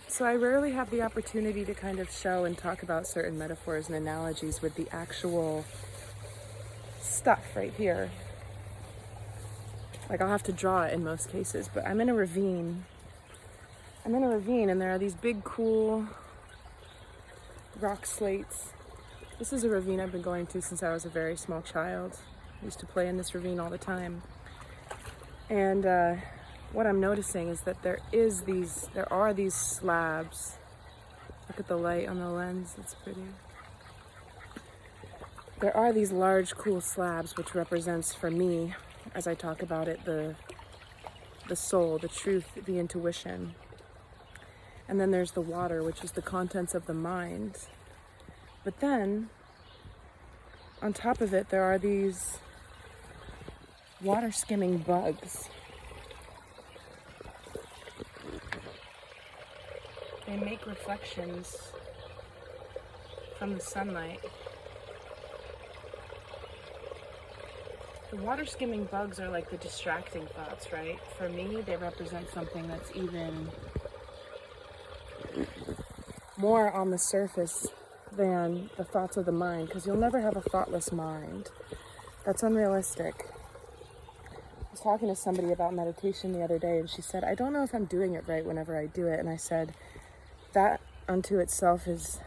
So I rarely have the opportunity to kind of show and talk about certain metaphors and analogies with the actual stuff right here. Like I'll have to draw it in most cases, but I'm in a ravine. And there are these big, cool rock slates. This is a ravine I've been going to since I was a very small child. I used to play in this ravine all the time. And what I'm noticing is that there are these slabs. Look at the light on the lens, it's pretty. There are these large, cool slabs, which represents for me, as I talk about it, the soul, the truth, the intuition. And then there's the water, which is the contents of the mind. But then, on top of it, there are these water skimming bugs. They make reflections from the sunlight. The water skimming bugs are like the distracting thoughts, right? For me, they represent something that's even more on the surface than the thoughts of the mind, because you'll never have a thoughtless mind. That's unrealistic. I was talking to somebody about meditation the other day, and she said, I don't know if I'm doing it right whenever I do it. And I said, that unto itself is,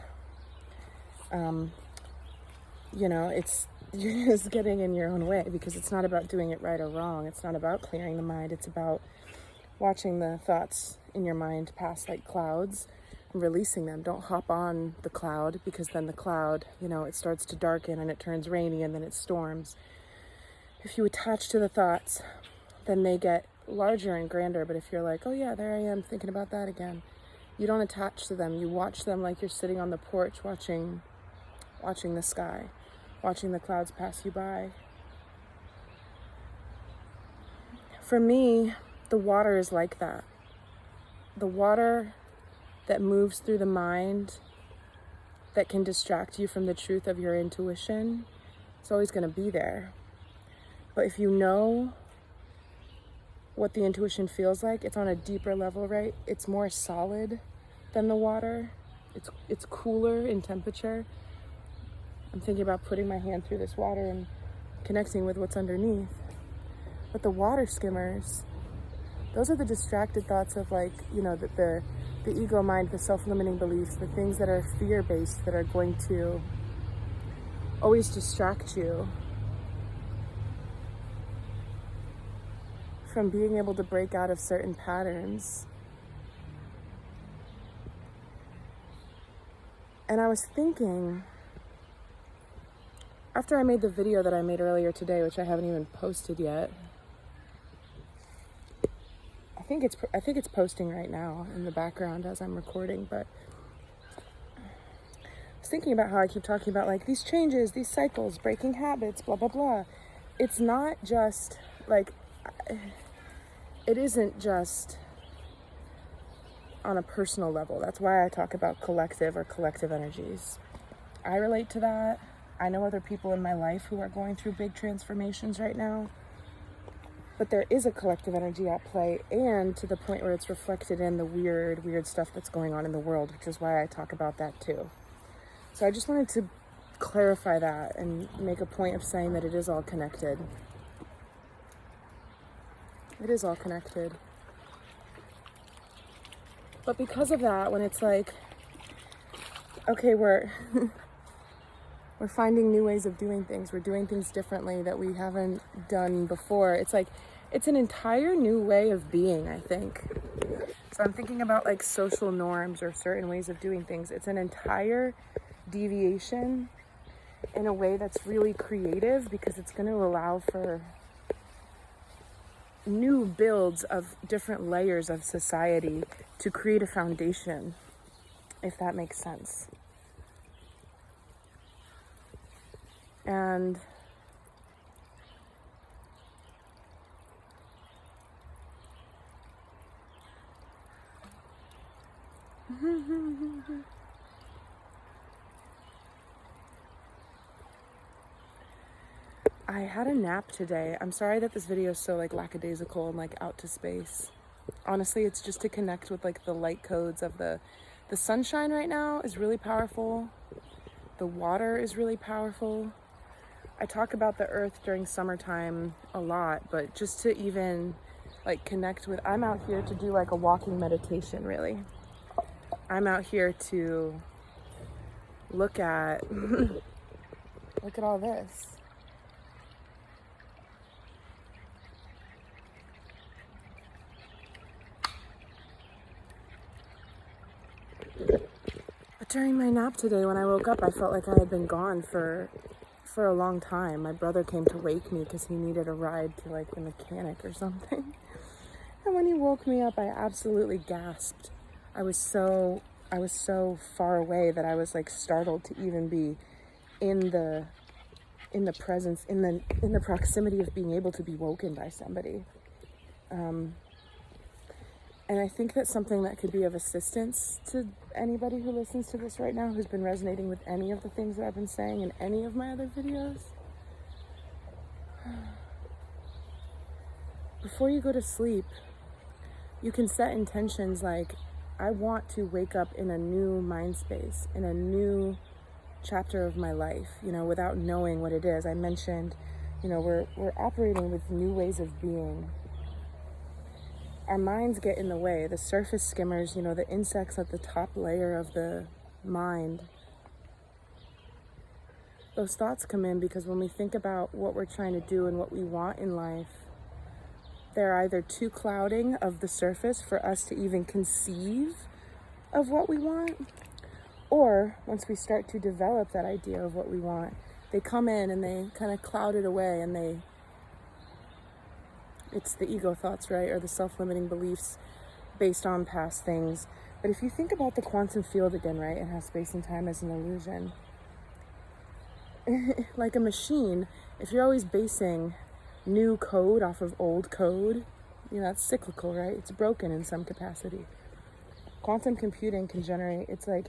it's, you're just getting in your own way, because it's not about doing it right or wrong. It's not about clearing the mind. It's about watching the thoughts in your mind pass like clouds and releasing them. Don't hop on the cloud, because then the cloud, it starts to darken and it turns rainy and then it storms. If you attach to the thoughts, then they get larger and grander. But if you're like, oh yeah, there I am thinking about that again, you don't attach to them. You watch them like you're sitting on the porch watching the sky, watching the clouds pass you by. For me, the water is like that. The water that moves through the mind, that can distract you from the truth of your intuition, it's always going to be there. But if you know what the intuition feels like, it's on a deeper level, right? It's more solid than the water. It's cooler in temperature. I'm thinking about putting my hand through this water and connecting with what's underneath. But the water skimmers, those are the distracted thoughts of the ego mind, the self-limiting beliefs, the things that are fear-based that are going to always distract you from being able to break out of certain patterns. And I was thinking, after I made the video that I made earlier today, which I haven't even posted yet, I think it's posting right now in the background as I'm recording, but I was thinking about how I keep talking about like these changes, these cycles, breaking habits, blah, blah, blah. It's not just like, it isn't just on a personal level. That's why I talk about collective or collective energies. I relate to that. I know other people in my life who are going through big transformations right now. But there is a collective energy at play, and to the point where it's reflected in the weird stuff that's going on in the world, which is why I talk about that too. So I just wanted to clarify that and make a point of saying that it is all connected. It is all connected. But because of that, when it's like, okay, we're finding new ways of doing things. We're doing things differently that we haven't done before. It's like, it's an entire new way of being, I think. So I'm thinking about like social norms or certain ways of doing things. It's an entire deviation in a way that's really creative, because it's going to allow for new builds of different layers of society to create a foundation, if that makes sense. And I had a nap today. I'm sorry that this video is so like lackadaisical and like out to space. Honestly, it's just to connect with like the light codes of the sunshine right now is really powerful. The water is really powerful. I talk about the earth during summertime a lot, but just to even like connect with, I'm out here to do like a walking meditation, really. I'm out here to look at look at all this. But during my nap today, when I woke up, I felt like I had been gone for a long time. My brother came to wake me because he needed a ride to like the mechanic or something. And when he woke me up, I absolutely gasped. I was so far away that I was like startled to even be in the presence, in the proximity of being able to be woken by somebody. And I think that's something that could be of assistance to anybody who listens to this right now, who's been resonating with any of the things that I've been saying in any of my other videos. Before you go to sleep, you can set intentions like, I want to wake up in a new mind space, in a new chapter of my life, without knowing what it is. I mentioned, we're operating with new ways of being. Our minds get in the way. The surface skimmers, the insects at the top layer of the mind. Those thoughts come in because when we think about what we're trying to do and what we want in life, they're either too clouding of the surface for us to even conceive of what we want, or once we start to develop that idea of what we want, they come in and they kind of cloud it away, and it's the ego thoughts, right? Or the self-limiting beliefs based on past things. But if you think about the quantum field again, right, and how space and time is an illusion, like a machine, if you're always basing new code off of old code, that's cyclical, right? It's broken in some capacity. Quantum computing can generate, it's like,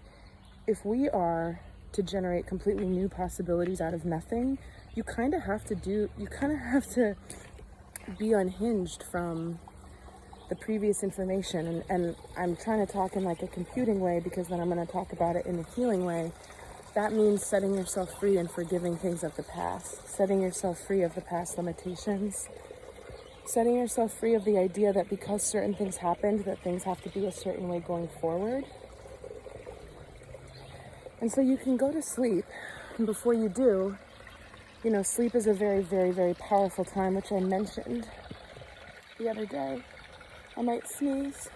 if we are to generate completely new possibilities out of nothing, you kind of have to be unhinged from the previous information. And I'm trying to talk in like a computing way, because then I'm going to talk about it in a healing way. That means setting yourself free and forgiving things of the past, setting yourself free of the past limitations, setting yourself free of the idea that because certain things happened, that things have to be a certain way going forward. And so you can go to sleep, and before you do, sleep is a very, very, very powerful time, which I mentioned the other day. I might sneeze.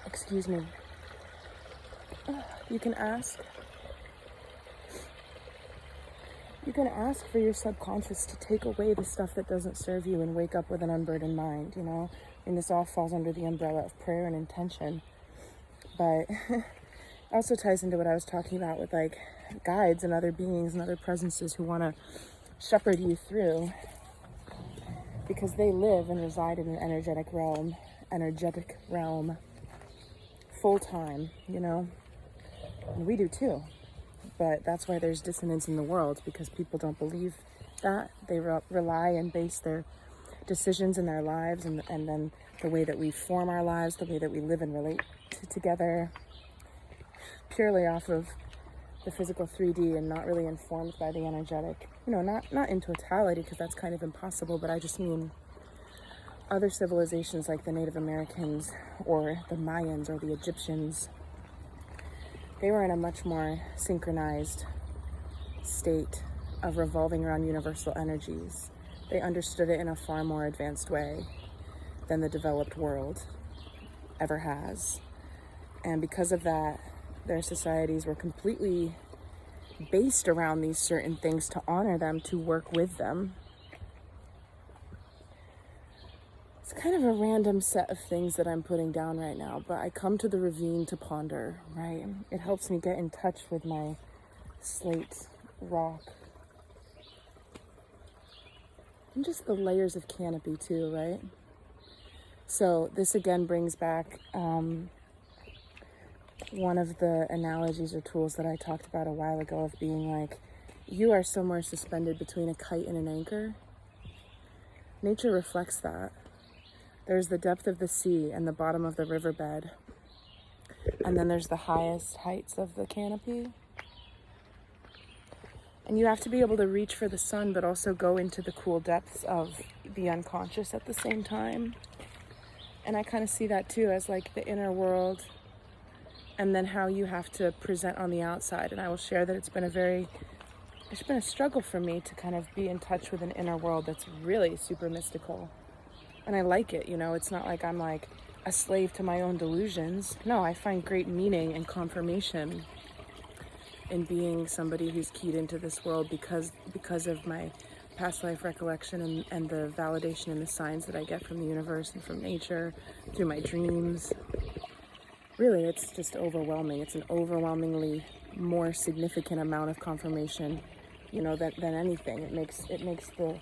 Excuse me. You can ask for your subconscious to take away the stuff that doesn't serve you and wake up with an unburdened mind, And this all falls under the umbrella of prayer and intention. But it also ties into what I was talking about with like guides and other beings and other presences who want to shepherd you through, because they live and reside in an energetic realm full time, and we do too. But that's why there's dissonance in the world, because people don't believe that. They rely and base their decisions in their lives and then the way that we form our lives, the way that we live and relate together, purely off of the physical 3D and not really informed by the energetic. Not in totality, because that's kind of impossible, but I just mean other civilizations like the Native Americans or the Mayans or the Egyptians. They were in a much more synchronized state of revolving around universal energies. They understood it in a far more advanced way than the developed world ever has. And because of that, their societies were completely based around these certain things to honor them, to work with them. It's kind of a random set of things that I'm putting down right now, but I come to the ravine to ponder, right? It helps me get in touch with my slate rock. And just the layers of canopy too, right? So this again brings back one of the analogies or tools that I talked about a while ago of being like, you are somewhere suspended between a kite and an anchor. Nature reflects that. There's the depth of the sea and the bottom of the riverbed. And then there's the highest heights of the canopy. And you have to be able to reach for the sun, but also go into the cool depths of the unconscious at the same time. And I kind of see that too as like the inner world, and then how you have to present on the outside. And I will share that it's been a struggle for me to kind of be in touch with an inner world that's really super mystical. And I like it, you know, it's not like I'm like a slave to my own delusions. No, I find great meaning and confirmation in being somebody who's keyed into this world because of my past life recollection and the validation and the signs that I get from the universe and from nature through my dreams. Really, it's just overwhelming. It's an overwhelmingly more significant amount of confirmation, you know, than anything. It makes the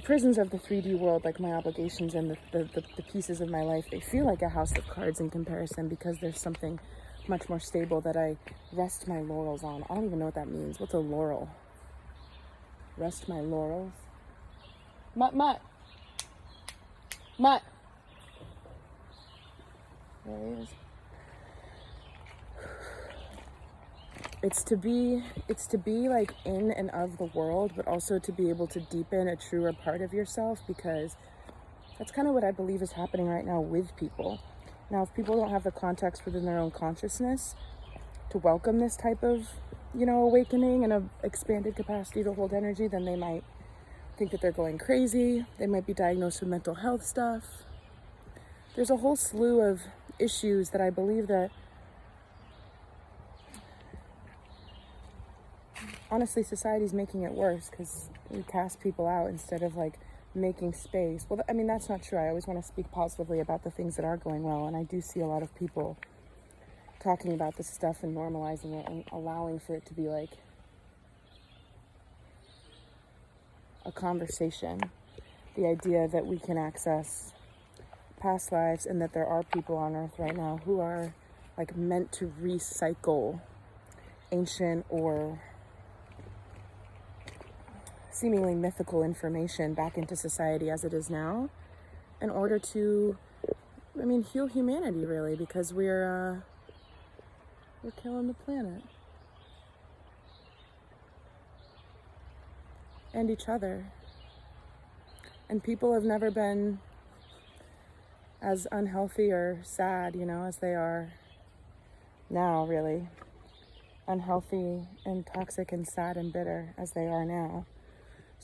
prisons of the 3D world, like my obligations and the pieces of my life, they feel like a house of cards in comparison, because there's something much more stable that I rest my laurels on. I don't even know what that means. What's a laurel? Rest my laurels? Mutt. There he is. It's to be like in and of the world, but also to be able to deepen a truer part of yourself, because that's kind of what I believe is happening right now with people. Now, if people don't have the context within their own consciousness to welcome this type of, you know, awakening and an expanded capacity to hold energy, then they might think that they're going crazy. They might be diagnosed with mental health stuff. There's a whole slew of issues that I believe that honestly, society's making it worse, because we cast people out instead of like making space. Well, I mean, that's not true. I always want to speak positively about the things that are going well, and I do see a lot of people talking about this stuff and normalizing it and allowing for it to be like a conversation. The idea that we can access past lives and that there are people on earth right now who are like meant to recycle ancient or seemingly mythical information back into society as it is now, in order to, I mean, heal humanity, really, because we're killing the planet and each other. And people have never been as unhealthy or sad, you know, as they are now, really. Unhealthy and toxic and sad and bitter as they are now.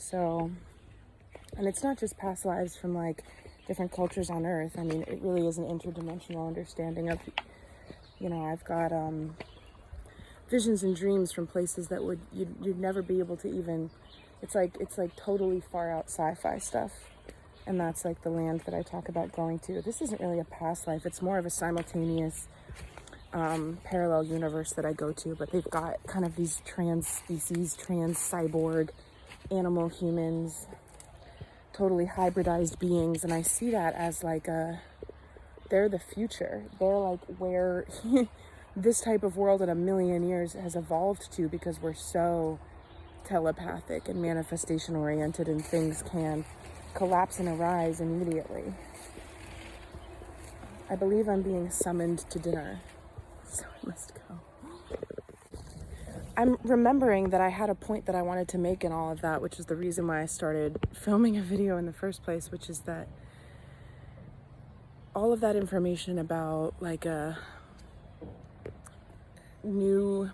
So, and it's not just past lives from like different cultures on earth. I mean, it really is an interdimensional understanding of, you know, I've got visions and dreams from places that you'd never be able to even, it's like totally far out sci-fi stuff. And that's like the land that I talk about going to. This isn't really a past life. It's more of a simultaneous parallel universe that I go to, but they've got kind of these trans species, trans cyborg animal humans, totally hybridized beings, and I see that as like they're the future. They're like where this type of world in a million years has evolved to, because we're so telepathic and manifestation oriented, and things can collapse and arise immediately. I believe I'm being summoned to dinner, so I must go. I'm remembering that I had a point that I wanted to make in all of that, which is the reason why I started filming a video in the first place, which is that all of that information about like a new,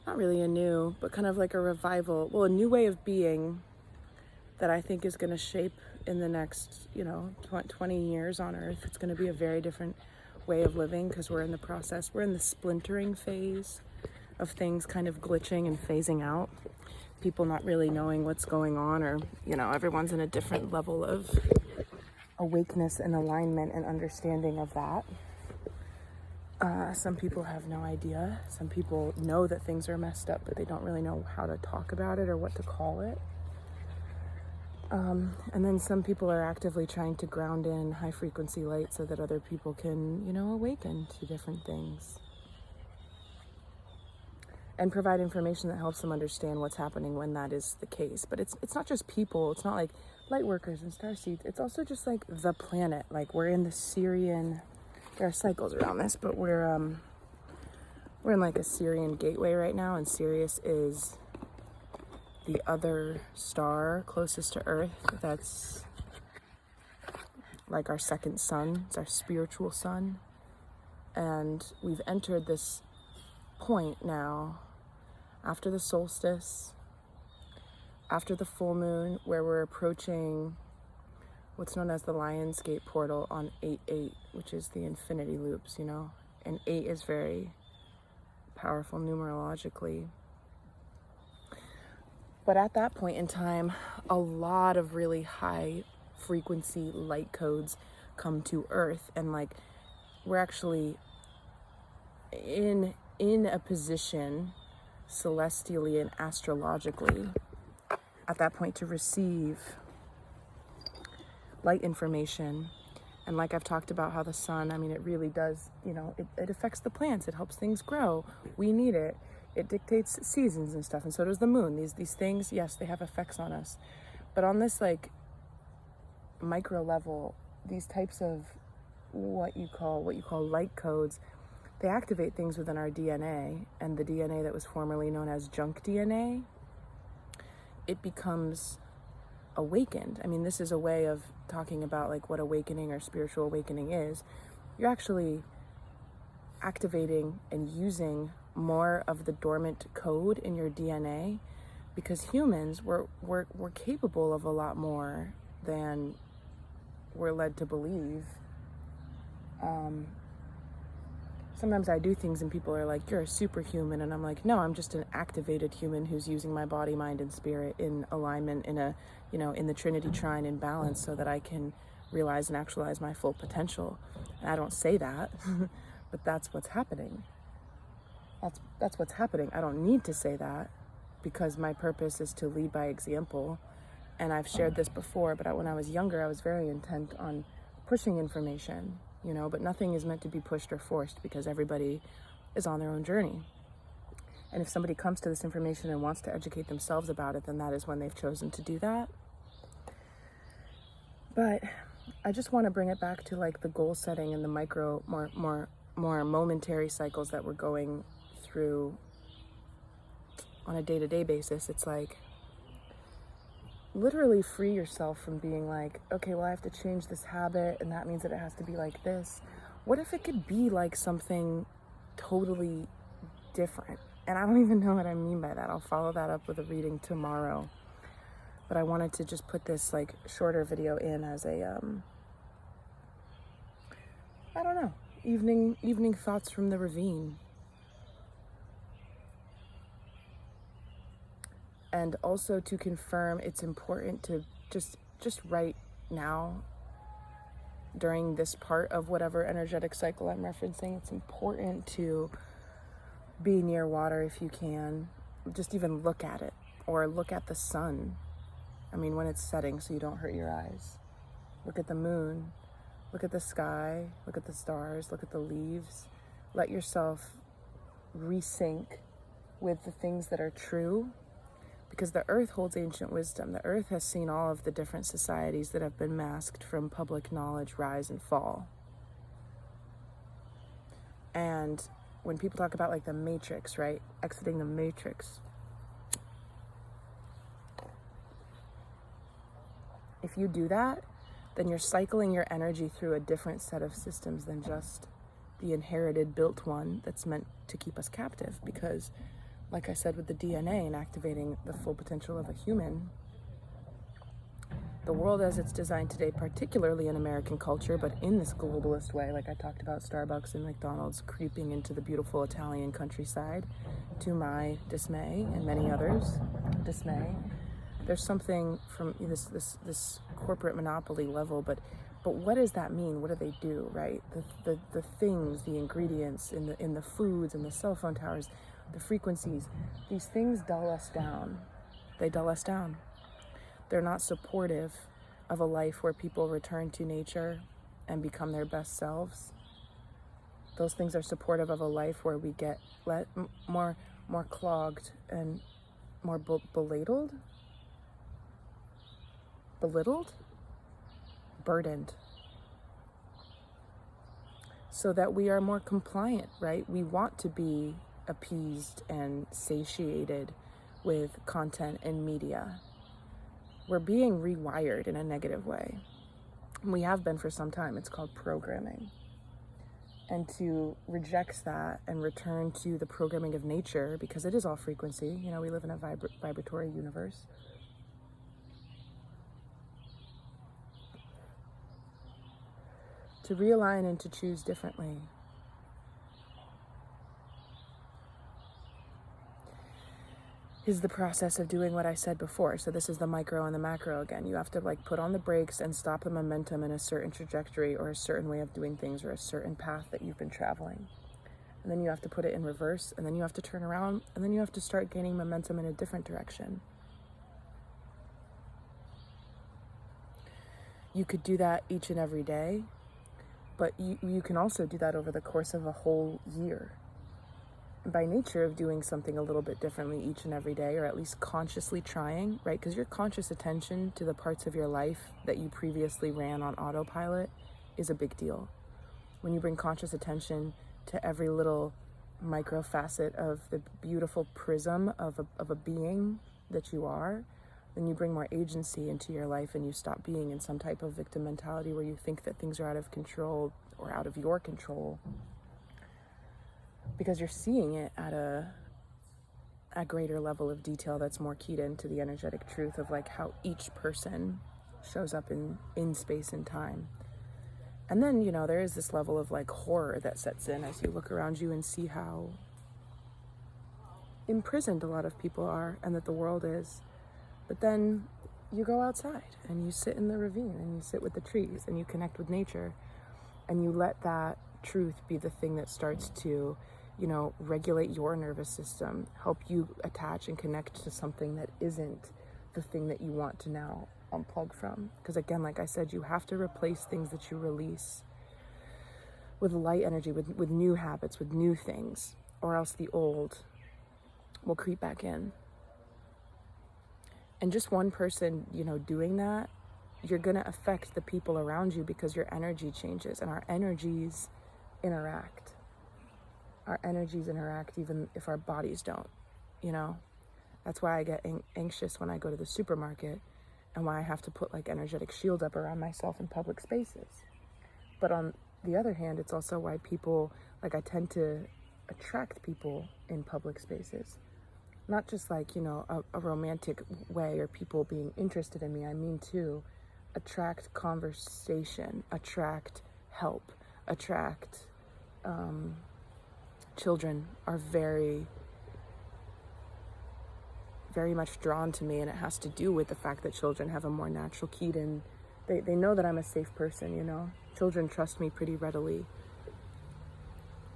not really a new, but kind of like a revival, well, a new way of being that I think is going to shape in the next, you know, 20 years on Earth. It's going to be a very different way of living, because we're in the process, we're in the splintering phase of things kind of glitching and phasing out, people not really knowing what's going on, or, you know, everyone's in a different level of awakeness and alignment and understanding of that. Some people have no idea. Some people know that things are messed up, but they don't really know how to talk about it or what to call it. And then some people are actively trying to ground in high frequency light so that other people can, you know, awaken to different things. and provide information that helps them understand what's happening when that is the case. But it's not just people. It's not like light workers and starseeds. It's also just like the planet. Like we're in the Syrian, there are cycles around this, but we're in like a Syrian gateway right now, and Sirius is the other star closest to Earth. That's like our second sun. It's our spiritual sun. And we've entered this point now after the solstice, after the full moon, where we're approaching what's known as the Lionsgate portal on 8-8, which is the infinity loops, you know? And 8 is very powerful numerologically. But at that point in time, a lot of really high frequency light codes come to Earth, and like we're actually in a position celestially and astrologically at that point to receive light information. And like I've talked about how the sun, I mean, it really does, you know, it affects the plants. It helps things grow. We need it. It dictates seasons and stuff. And so does the moon. These things, yes, they have effects on us. But on this like micro level, these types of what you call light codes, they activate things within our DNA, and the DNA that was formerly known as junk DNA, it becomes awakened. I mean, this is a way of talking about like what awakening or spiritual awakening is. You're actually activating and using more of the dormant code in your DNA, because humans, we're capable of a lot more than we're led to believe. Sometimes I do things and people are like, you're a superhuman, and I'm like, no, I'm just an activated human who's using my body, mind, and spirit in alignment, in a, you know, in the Trinity trine in balance, so that I can realize and actualize my full potential. And I don't say that, but that's what's happening. That's what's happening. I don't need to say that, because my purpose is to lead by example. And I've shared this before, but when I was younger, I was very intent on pushing information, you know, but nothing is meant to be pushed or forced, because everybody is on their own journey. And if somebody comes to this information and wants to educate themselves about it, then that is when they've chosen to do that. But I just want to bring it back to like the goal setting and the micro, more momentary cycles that we're going through on a day-to-day basis. It's like, literally free yourself from being like, okay, well, I have to change this habit, and that means that it has to be like this. What if it could be like something totally different? And I don't even know what I mean by that. I'll follow that up with a reading tomorrow. But I wanted to just put this like shorter video in as a, I don't know, evening thoughts from the ravine. And also to confirm, it's important to just right now, during this part of whatever energetic cycle I'm referencing, it's important to be near water if you can. Just even look at it, or look at the sun. I mean, when it's setting, so you don't hurt your eyes. Look at the moon, look at the sky, look at the stars, look at the leaves. Let yourself resync with the things that are true. Because the earth holds ancient wisdom. The earth has seen all of the different societies that have been masked from public knowledge rise and fall. And when people talk about like the matrix, right? Exiting the matrix. If you do that, then you're cycling your energy through a different set of systems than just the inherited built one that's meant to keep us captive. Because like I said, with the DNA and activating the full potential of a human, the world as it's designed today, particularly in American culture, but in this globalist way, like I talked about Starbucks and McDonald's creeping into the beautiful Italian countryside, to my dismay and many others' dismay. There's something from this corporate monopoly level, but what does that mean? What do they do, right? The things, the ingredients in the foods and the cell phone towers, the frequencies, these things dull us down. They dull us down. They're not supportive of a life where people return to nature and become their best selves. Those things are supportive of a life where we get more more clogged, and more belittled, burdened, so that we are more compliant, right? We want to be appeased and satiated with content and media. We're being rewired in a negative way. We have been for some time. It's called programming. And to reject that and return to the programming of nature, because it is all frequency. You know, we live in a vibratory universe. To realign and to choose differently. Is the process of doing what I said before. So this is the micro and the macro again. You have to like put on the brakes and stop the momentum in a certain trajectory or a certain way of doing things or a certain path that you've been traveling. And then you have to put it in reverse, and then you have to turn around, and then you have to start gaining momentum in a different direction. You could do that each and every day, but you can also do that over the course of a whole year. By nature of doing something a little bit differently each and every day, or at least consciously trying, right? Because your conscious attention to the parts of your life that you previously ran on autopilot is a big deal. When you bring conscious attention to every little micro facet of the beautiful prism of a being that you are, then you bring more agency into your life, and you stop being in some type of victim mentality where you think that things are out of control or out of your control, because you're seeing it at a greater level of detail that's more keyed into the energetic truth of like how each person shows up in space and time. And then, you know, there is this level of like horror that sets in as you look around you and see how imprisoned a lot of people are and that the world is. But then you go outside and you sit in the ravine and you sit with the trees and you connect with nature, and you let that truth be the thing that starts to, you know, regulate your nervous system, help you attach and connect to something that isn't the thing that you want to now unplug from. Because again, like I said, you have to replace things that you release with light energy, with new habits, with new things, or else the old will creep back in. And just one person, you know, doing that, you're going to affect the people around you, because your energy changes, and our energies interact. Our energies interact even if our bodies don't, you know. That's why I get anxious when I go to the supermarket, and why I have to put like energetic shield up around myself in public spaces. But on the other hand, it's also why people, like I tend to attract people in public spaces. Not just like, you know, a romantic way or people being interested in me. I mean to attract conversation, attract help, attract children are very, very much drawn to me, and it has to do with the fact that children have a more natural keyed in. They know that I'm a safe person, you know. Children trust me pretty readily.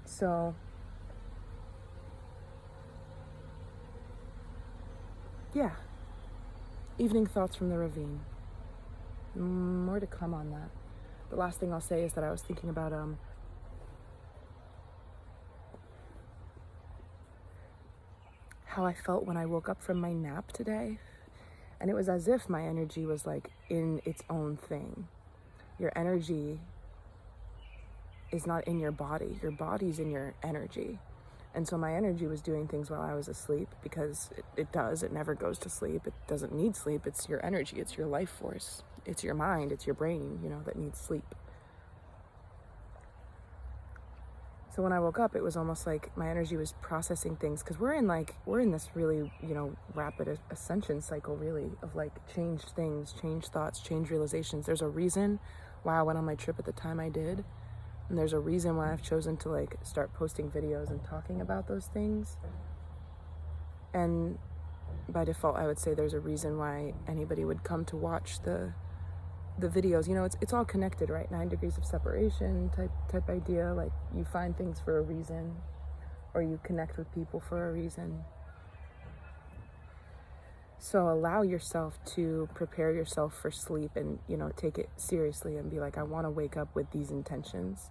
So yeah, evening thoughts from the ravine. More to come on that. The last thing I'll say is that I was thinking about how I felt when I woke up from my nap today. And it was as if my energy was like in its own thing. Your energy is not in your body. Your body's in your energy. And so my energy was doing things while I was asleep, because it does. It never goes to sleep. It doesn't need sleep. It's your energy. It's your life force. It's your mind. It's your brain, you know, that needs sleep. So when I woke up, it was almost like my energy was processing things, because we're in this really, you know, rapid ascension cycle, really, of like changed things, changed thoughts, changed realizations. There's a reason why I went on my trip at the time I did. And there's a reason why I've chosen to like start posting videos and talking about those things. And by default, I would say there's a reason why anybody would come to watch the videos. You know, it's all connected, right? 9 degrees of separation type idea. Like, you find things for a reason, or you connect with people for a reason. So allow yourself to prepare yourself for sleep, and, you know, take it seriously and be like, I want to wake up with these intentions.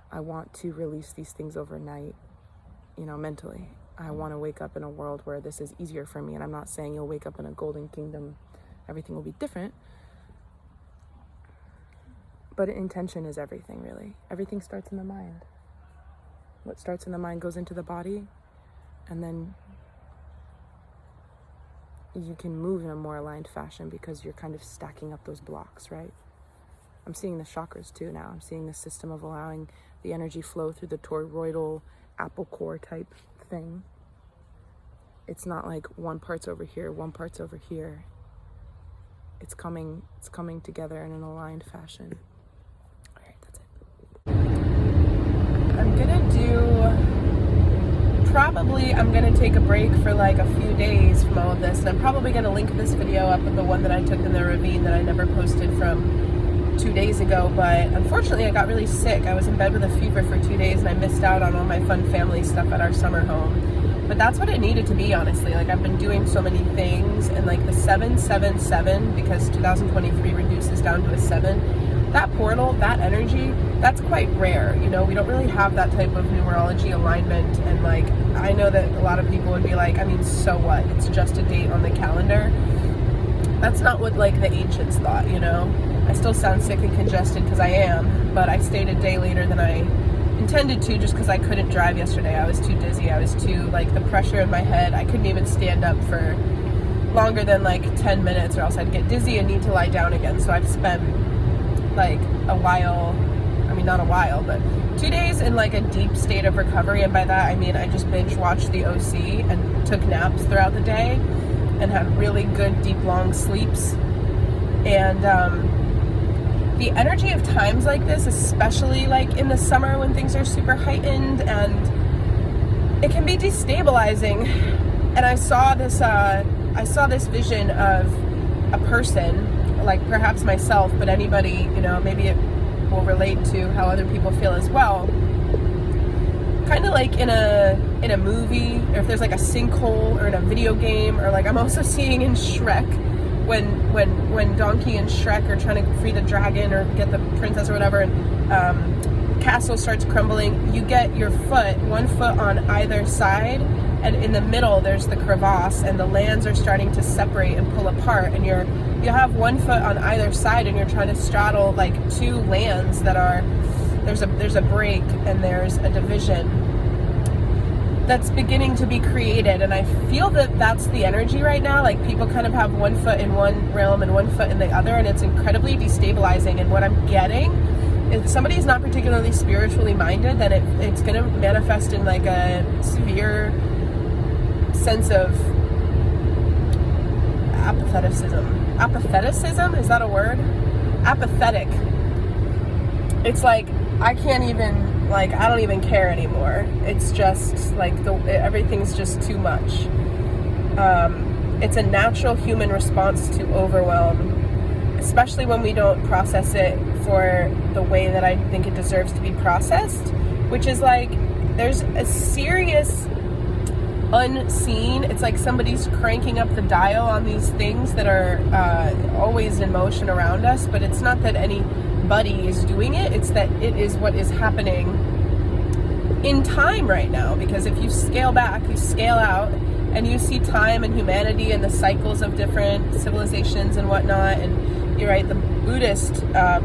I want to release these things overnight, you know, mentally. I want to wake up in a world where this is easier for me. And I'm not saying you'll wake up in a golden kingdom, everything will be different. But intention is everything, really. Everything starts in the mind. What starts in the mind goes into the body, and then you can move in a more aligned fashion because you're kind of stacking up those blocks, right? I'm seeing the chakras too now. I'm seeing the system of allowing the energy flow through the toroidal apple core type thing. It's not like one part's over here, one part's over here. It's coming together in an aligned fashion. All right, that's it. I'm gonna take a break for like a few days from all of this, and I'm probably gonna link this video up with the one that I took in the ravine that I never posted from 2 days ago. But unfortunately I got really sick. I was in bed with a fever for 2 days and I missed out on all my fun family stuff at our summer home. But that's what it needed to be, honestly. Like, I've been doing so many things, and like the 777, because 2023 reduces down to a 7, that portal, that energy, that's quite rare. You know, we don't really have that type of numerology alignment. And like, I know that a lot of people would be like, I mean, so what? It's just a date on the calendar. That's not what like the ancients thought, you know? I still sound sick and congested because I am, but I stayed a day later than I intended to, just because I couldn't drive yesterday. I was too dizzy. I was too, like, the pressure in my head. I couldn't even stand up for longer than like 10 minutes, or else I'd get dizzy and need to lie down again. So I've spent like a while, I mean, not a while, but 2 days in like a deep state of recovery. And by that I mean I just binge watched the OC and took naps throughout the day and had really good deep long sleeps. And the energy of times like this, especially like in the summer when things are super heightened, and it can be destabilizing. And I saw this vision of a person, like perhaps myself, but anybody, you know, maybe it will relate to how other people feel as well. Kind of like in a movie, or if there's like a sinkhole, or in a video game, or like I'm also seeing in Shrek, when Donkey and Shrek are trying to free the dragon or get the princess or whatever, and castle starts crumbling, you get your foot, one foot on either side, and in the middle there's the crevasse, and the lands are starting to separate and pull apart, and you have one foot on either side, and you're trying to straddle like two lands that are, there's a break and there's a division that's beginning to be created. And I feel that that's the energy right now. Like, people kind of have one foot in one realm and one foot in the other, and it's incredibly destabilizing. And what I'm getting, if somebody's not particularly spiritually minded, then it's going to manifest in like a severe sense of apatheticism. Is that a word? Apathetic. It's like, I can't even, like, I don't even care anymore. It's just like everything's just too much. It's a natural human response to overwhelm, especially when we don't process it for the way that I think it deserves to be processed, which is like, there's a serious unseen, it's like somebody's cranking up the dial on these things that are always in motion around us, but it's not that anybody is doing it, it's that it is what is happening in time right now. Because if you scale back, you scale out, and you see time and humanity and the cycles of different civilizations and whatnot, and you're right, the Buddhist, the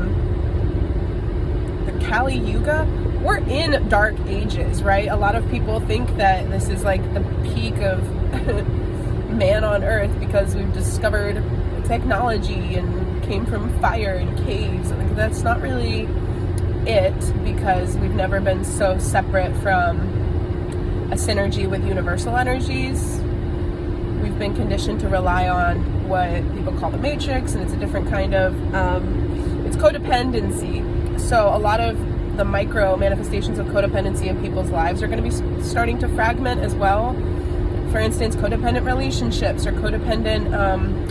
Kali Yuga, we're in dark ages, right? A lot of people think that this is like the peak of man on earth because we've discovered technology and came from fire and caves. Like, that's not really it, because we've never been so separate from a synergy with universal energies. We've been conditioned to rely on what people call the matrix, and it's a different kind of, it's codependency. So a lot of the micro manifestations of codependency in people's lives are going to be starting to fragment as well. For instance, codependent relationships or codependent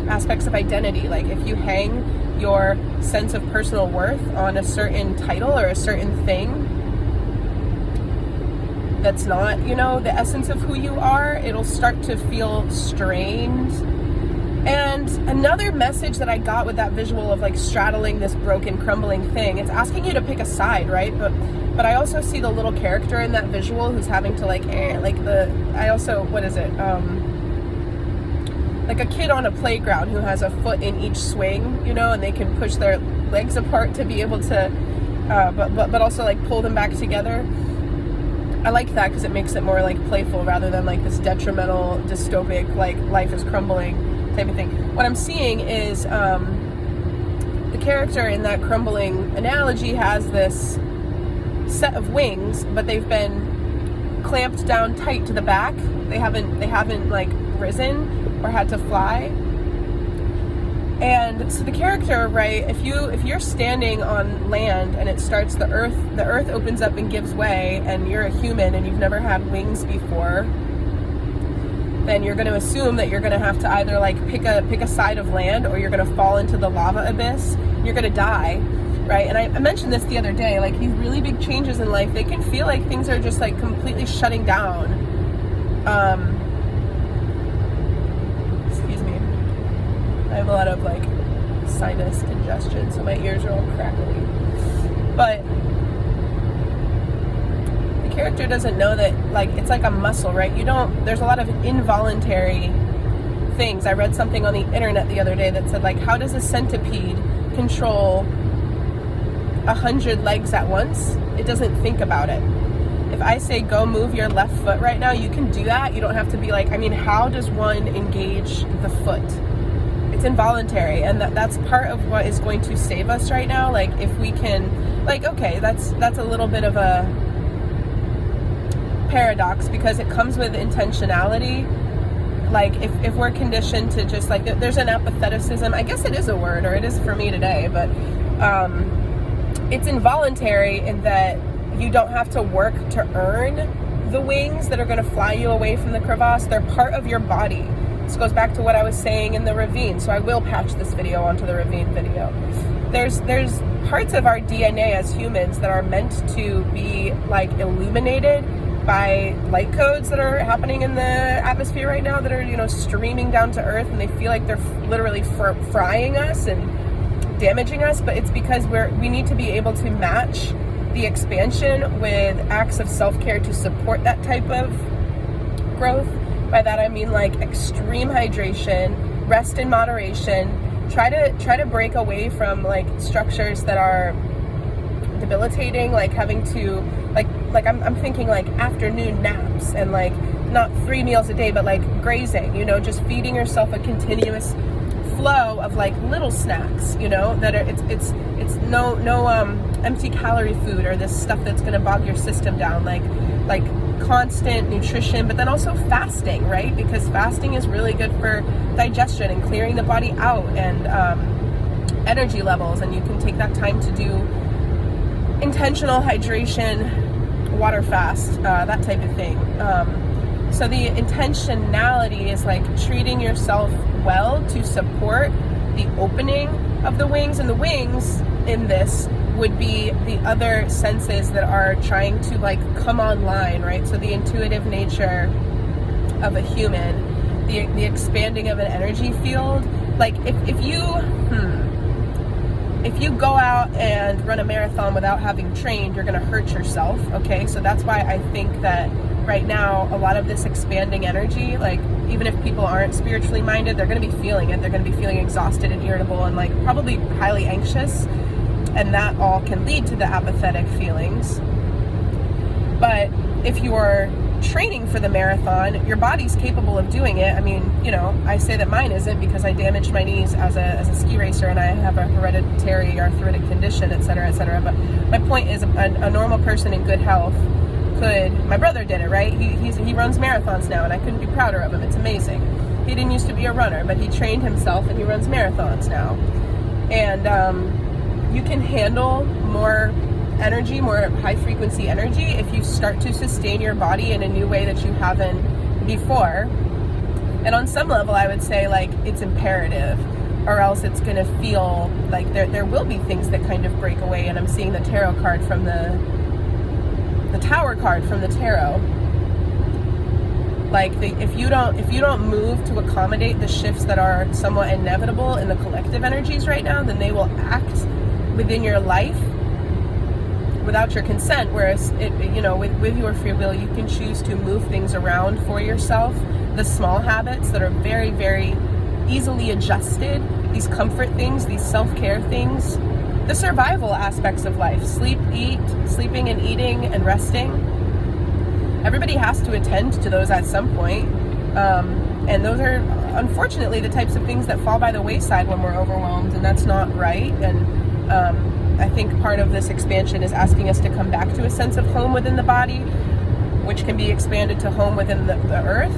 aspects of identity. Like, if you hang your sense of personal worth on a certain title or a certain thing that's not, you know, the essence of who you are, it'll start to feel strained And another message that I got with that visual of like straddling this broken, crumbling thing, it's asking you to pick a side, right? But I also see the little character in that visual who's having to like what is it? Like a kid on a playground who has a foot in each swing, you know, and they can push their legs apart to be able to, but also like pull them back together. I like that because it makes it more like playful rather than like this detrimental, dystopic, like life is crumbling type of thing. What I'm seeing is the character in that crumbling analogy has this set of wings, but they've been clamped down tight to the back. They haven't like risen or had to fly. And so the character, right, if you're standing on land and it starts, the earth opens up and gives way, and you're a human and you've never had wings before, then you're going to assume that you're going to have to either like pick a side of land, or you're going to fall into the lava abyss. You're going to die, right? And I mentioned this the other day, like these really big changes in life, they can feel like things are just like completely shutting down. Excuse me. I have a lot of like sinus congestion, so my ears are all crackly. But character doesn't know that, like, it's like a muscle, right? There's a lot of involuntary things. I read something on the internet the other day that said, like, how does a centipede control 100 legs at once? It doesn't think about it. If I say go move your left foot right now, you can do that. You don't have to be like, I mean, how does one engage the foot? It's involuntary, and that's part of what is going to save us right now. Like, if we can, like, okay, that's a little bit of a paradox because it comes with intentionality. Like, if we're conditioned to just like, there's an apatheticism, I guess it is a word, or it is for me today, but it's involuntary in that you don't have to work to earn the wings that are going to fly you away from the crevasse. They're part of your body. This goes back to what I was saying in the ravine, so I will patch this video onto the ravine video. There's parts of our DNA as humans that are meant to be like illuminated by light codes that are happening in the atmosphere right now, that are, you know, streaming down to earth, and they feel like they're literally frying us and damaging us. But it's because we need to be able to match the expansion with acts of self-care to support that type of growth. By that I mean like extreme hydration, rest in moderation, try to break away from like structures that are debilitating, like having to like I'm thinking like afternoon naps, and like not 3 meals a day, but like grazing, you know, just feeding yourself a continuous flow of like little snacks, you know, that are it's no empty calorie food or this stuff that's going to bog your system down, like constant nutrition, but then also fasting, right? Because fasting is really good for digestion and clearing the body out, and energy levels, and you can take that time to do intentional hydration, water fast, that type of thing. So the intentionality is like treating yourself well to support the opening of the wings, and the wings in this would be the other senses that are trying to like come online, right? So the intuitive nature of a human, the expanding of an energy field. Like if you go out and run a marathon without having trained, you're going to hurt yourself, okay? So that's why I think that right now a lot of this expanding energy, like even if people aren't spiritually minded, they're going to be feeling it. They're going to be feeling exhausted and irritable and like probably highly anxious, and that all can lead to the apathetic feelings. But if you're training for the marathon, your body's capable of doing it. I mean, you know, I say that mine isn't because I damaged my knees as a ski racer, and I have a hereditary arthritic condition, et cetera, but my point is a normal person in good health could. My brother did it, right? He runs marathons now, and I couldn't be prouder of him. It's amazing. He didn't used to be a runner, but he trained himself and he runs marathons now. And you can handle more energy, more high frequency energy, if you start to sustain your body in a new way that you haven't before. And on some level, I would say like it's imperative, or else it's going to feel like there will be things that kind of break away. And I'm seeing the tarot card from the Tower card from the tarot. Like if you don't move to accommodate the shifts that are somewhat inevitable in the collective energies right now, then they will act within your life without your consent. Whereas with your free will, you can choose to move things around for yourself. The small habits that are very, very easily adjusted, these comfort things, these self-care things, the survival aspects of life, sleeping and eating and resting. Everybody has to attend to those at some point. And those are unfortunately the types of things that fall by the wayside when we're overwhelmed, and that's not right. And I think part of this expansion is asking us to come back to a sense of home within the body, which can be expanded to home within the earth.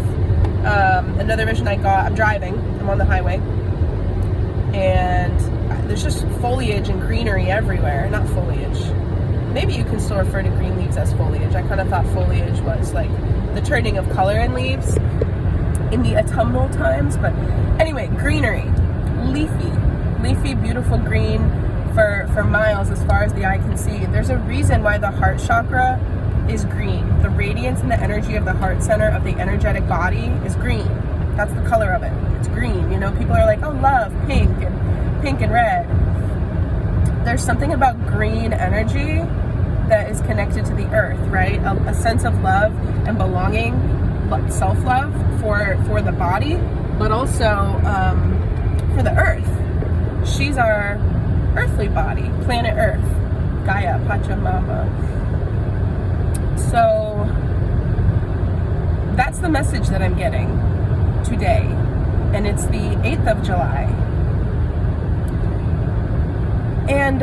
Another vision I got, I'm driving, I'm on the highway, and there's just foliage and greenery everywhere. Not foliage. Maybe you can still refer to green leaves as foliage. I kind of thought foliage was like the turning of color in leaves in the autumnal times. But anyway, greenery, leafy, beautiful green for miles as far as the eye can see. There's a reason why the heart chakra is green. The radiance and the energy of the heart center of the energetic body is green. That's the color of it. It's green. People are like, oh, love, pink and red. There's something about green energy that is connected to the earth, right? A sense of love and belonging, self-love for the body, but also for the earth. She's our earthly body, planet Earth, Gaia, Pachamama. So that's the message that I'm getting today, and it's the 8th of July. And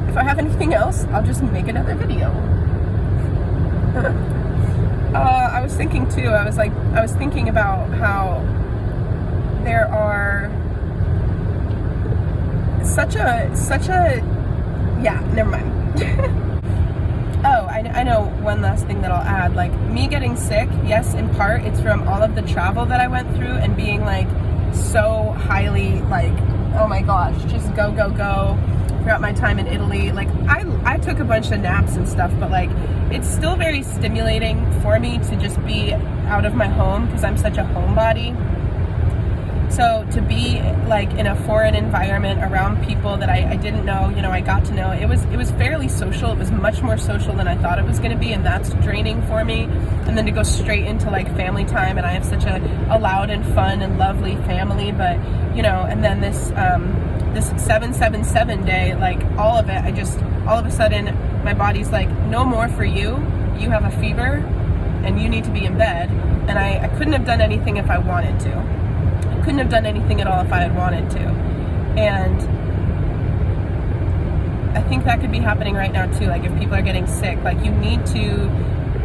if I have anything else, I'll just make another video. I was thinking too, I was thinking about how there are never mind. Oh, I know one last thing that I'll add. Like, me getting sick, yes, in part it's from all of the travel that I went through and being like so highly like, oh my gosh, just go throughout my time in Italy. Like, I took a bunch of naps and stuff, but like, it's still very stimulating for me to just be out of my home because I'm such a homebody. So to be like in a foreign environment around people that I didn't know, I got to know, it was fairly social. It was much more social than I thought it was going to be, and that's draining for me. And then to go straight into like family time, and I have such a loud and fun and lovely family, but and then this 777 day, like all of it, all of a sudden my body's like, no more for you. You have a fever and you need to be in bed. And I couldn't have done anything if I wanted to. Couldn't have done anything at all if I had wanted to. And I think that could be happening right now too. Like, if people are getting sick, like, you need to,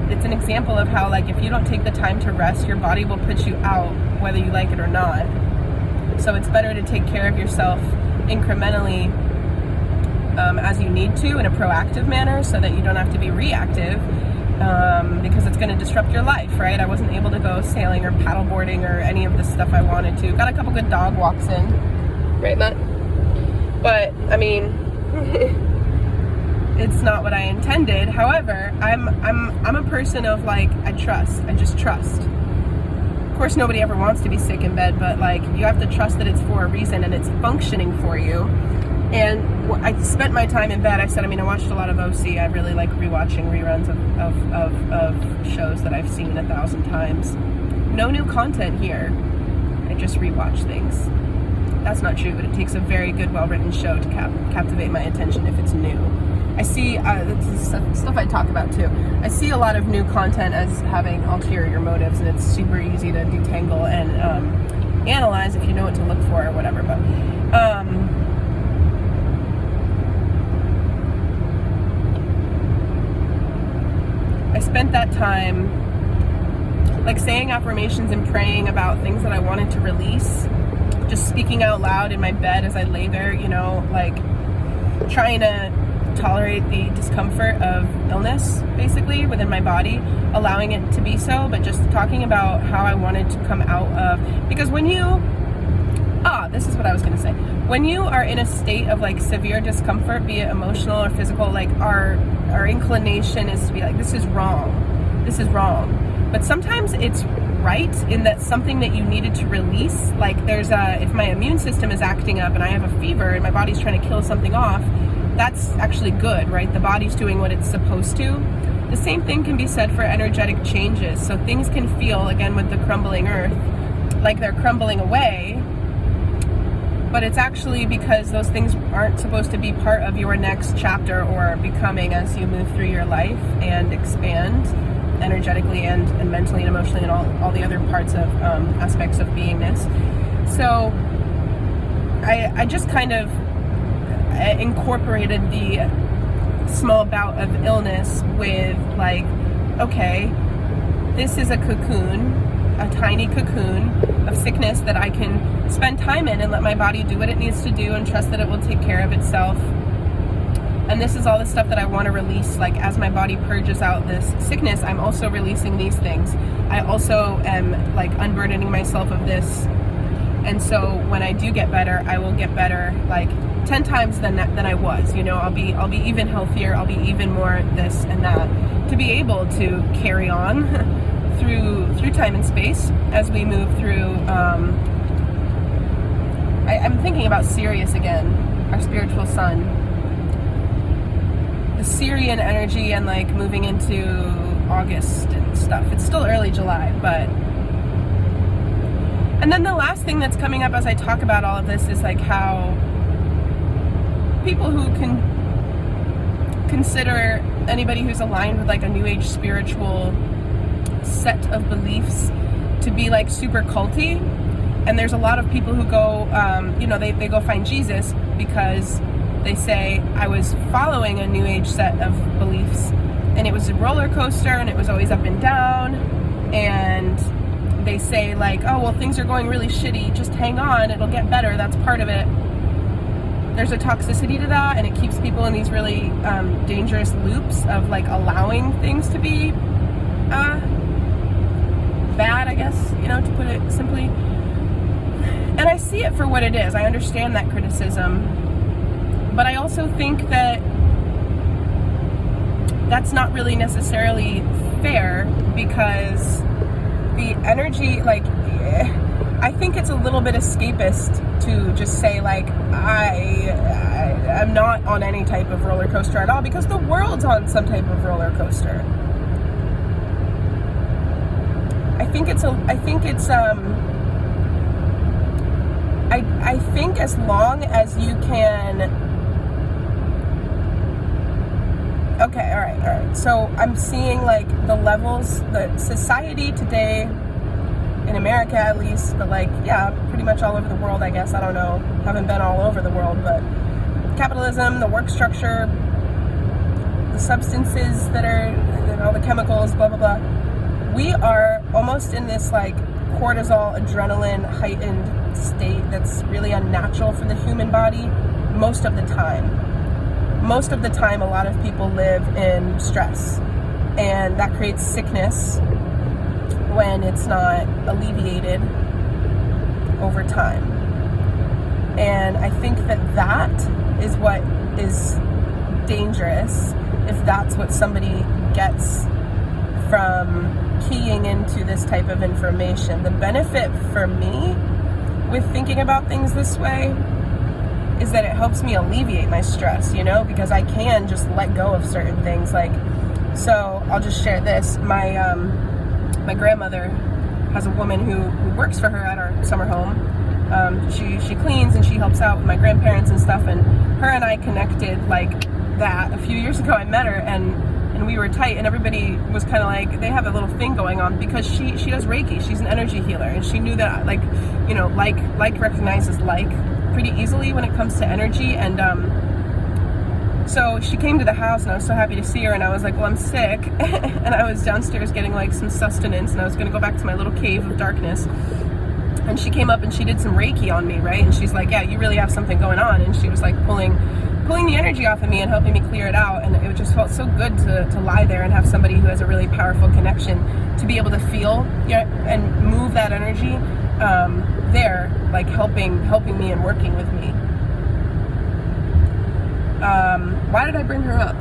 it's an example of how, like, if you don't take the time to rest, your body will put you out whether you like it or not. So it's better to take care of yourself incrementally as you need to, in a proactive manner, so that you don't have to be reactive. Because it's going to disrupt your life, right? I wasn't able to go sailing or paddleboarding or any of the stuff I wanted to. Got a couple good dog walks in, right, Matt? But I mean, it's not what I intended. However, I'm a person of like, I just trust. Of course, nobody ever wants to be sick in bed, but like, you have to trust that it's for a reason and it's functioning for you. And I spent my time in bed. I watched a lot of OC. I really like rewatching reruns of shows that I've seen 1,000 times. No new content here. I just rewatch things. That's not true, but it takes a very good, well-written show to captivate my attention if it's new. I see, this is stuff I talk about too. I see a lot of new content as having ulterior motives, and it's super easy to detangle and analyze if you know what to look for or whatever. But I spent that time like saying affirmations and praying about things that I wanted to release, just speaking out loud in my bed as I lay there, like trying to tolerate the discomfort of illness basically within my body, allowing it to be so, but just talking about how I wanted to come out of, because when you This is what I was going to say. When you are in a state of like severe discomfort, be it emotional or physical, like our inclination is to be like, this is wrong. This is wrong. But sometimes it's right in that something that you needed to release, like if my immune system is acting up and I have a fever and my body's trying to kill something off, that's actually good, right? The body's doing what it's supposed to. The same thing can be said for energetic changes. So things can feel, again with the crumbling earth, like they're crumbling away, but it's actually because those things aren't supposed to be part of your next chapter or becoming as you move through your life and expand energetically and mentally and emotionally and all the other parts of aspects of beingness. So I just kind of incorporated the small bout of illness with like, okay, this is a cocoon, a tiny cocoon of sickness that I can spend time in and let my body do what it needs to do and trust that it will take care of itself. And this is all the stuff that I want to release. Like as my body purges out this sickness, I'm also releasing these things. I also am like unburdening myself of this. And so when I do get better, I will get better like 10 times than I was. You know, I'll be even healthier. I'll be even more this and that to be able to carry on through time and space as we move through. I'm thinking about Sirius again, our spiritual sun. The Syrian energy and like moving into August and stuff. It's still early July, but... And then the last thing that's coming up as I talk about all of this is like how people who can consider anybody who's aligned with like a new age spiritual set of beliefs to be like super culty. And there's a lot of people who go, they go find Jesus because they say, I was following a new age set of beliefs and it was a roller coaster and it was always up and down, and they say like, oh, well, things are going really shitty, just hang on, it'll get better, that's part of it. There's a toxicity to that, and it keeps people in these really dangerous loops of like allowing things to be bad, I guess, to put it simply. And I see it for what it is. I understand that criticism. But I also think that that's not really necessarily fair, because the energy, like, I think it's a little bit escapist to just say, like, I'm not on any type of roller coaster at all, because the world's on some type of roller coaster. I think as long as you can... Okay, all right. So I'm seeing like the levels, the society today, in America at least, but like, yeah, pretty much all over the world, I guess. I don't know. Haven't been all over the world, but capitalism, the work structure, the substances that are, all the chemicals, blah, blah, blah. We are almost in this like cortisol, adrenaline heightened state that's really unnatural for the human body most of the time. Most of the time, a lot of people live in stress, and that creates sickness when it's not alleviated over time. And I think that is what is dangerous, if that's what somebody gets from keying into this type of information. The benefit for me with thinking about things this way is that it helps me alleviate my stress, because I can just let go of certain things. Like, so I'll just share this. My grandmother has a woman who works for her at our summer home. She cleans and she helps out with my grandparents and stuff, and her and I connected like that a few years ago. I met her and we were tight, and everybody was kind of like, they have a little thing going on because she does Reiki. She's an energy healer, and she knew that like recognizes like pretty easily when it comes to energy. And so she came to the house, and I was so happy to see her, and I was like, well, I'm sick. And I was downstairs getting like some sustenance, and I was going to go back to my little cave of darkness. And she came up and she did some Reiki on me, right? And she's like, yeah, you really have something going on. And she was like pulling the energy off of me and helping me clear it out. And it just felt so good to lie there and have somebody who has a really powerful connection to be able to feel and move that energy there. like helping me and working with me. Why did I bring her up?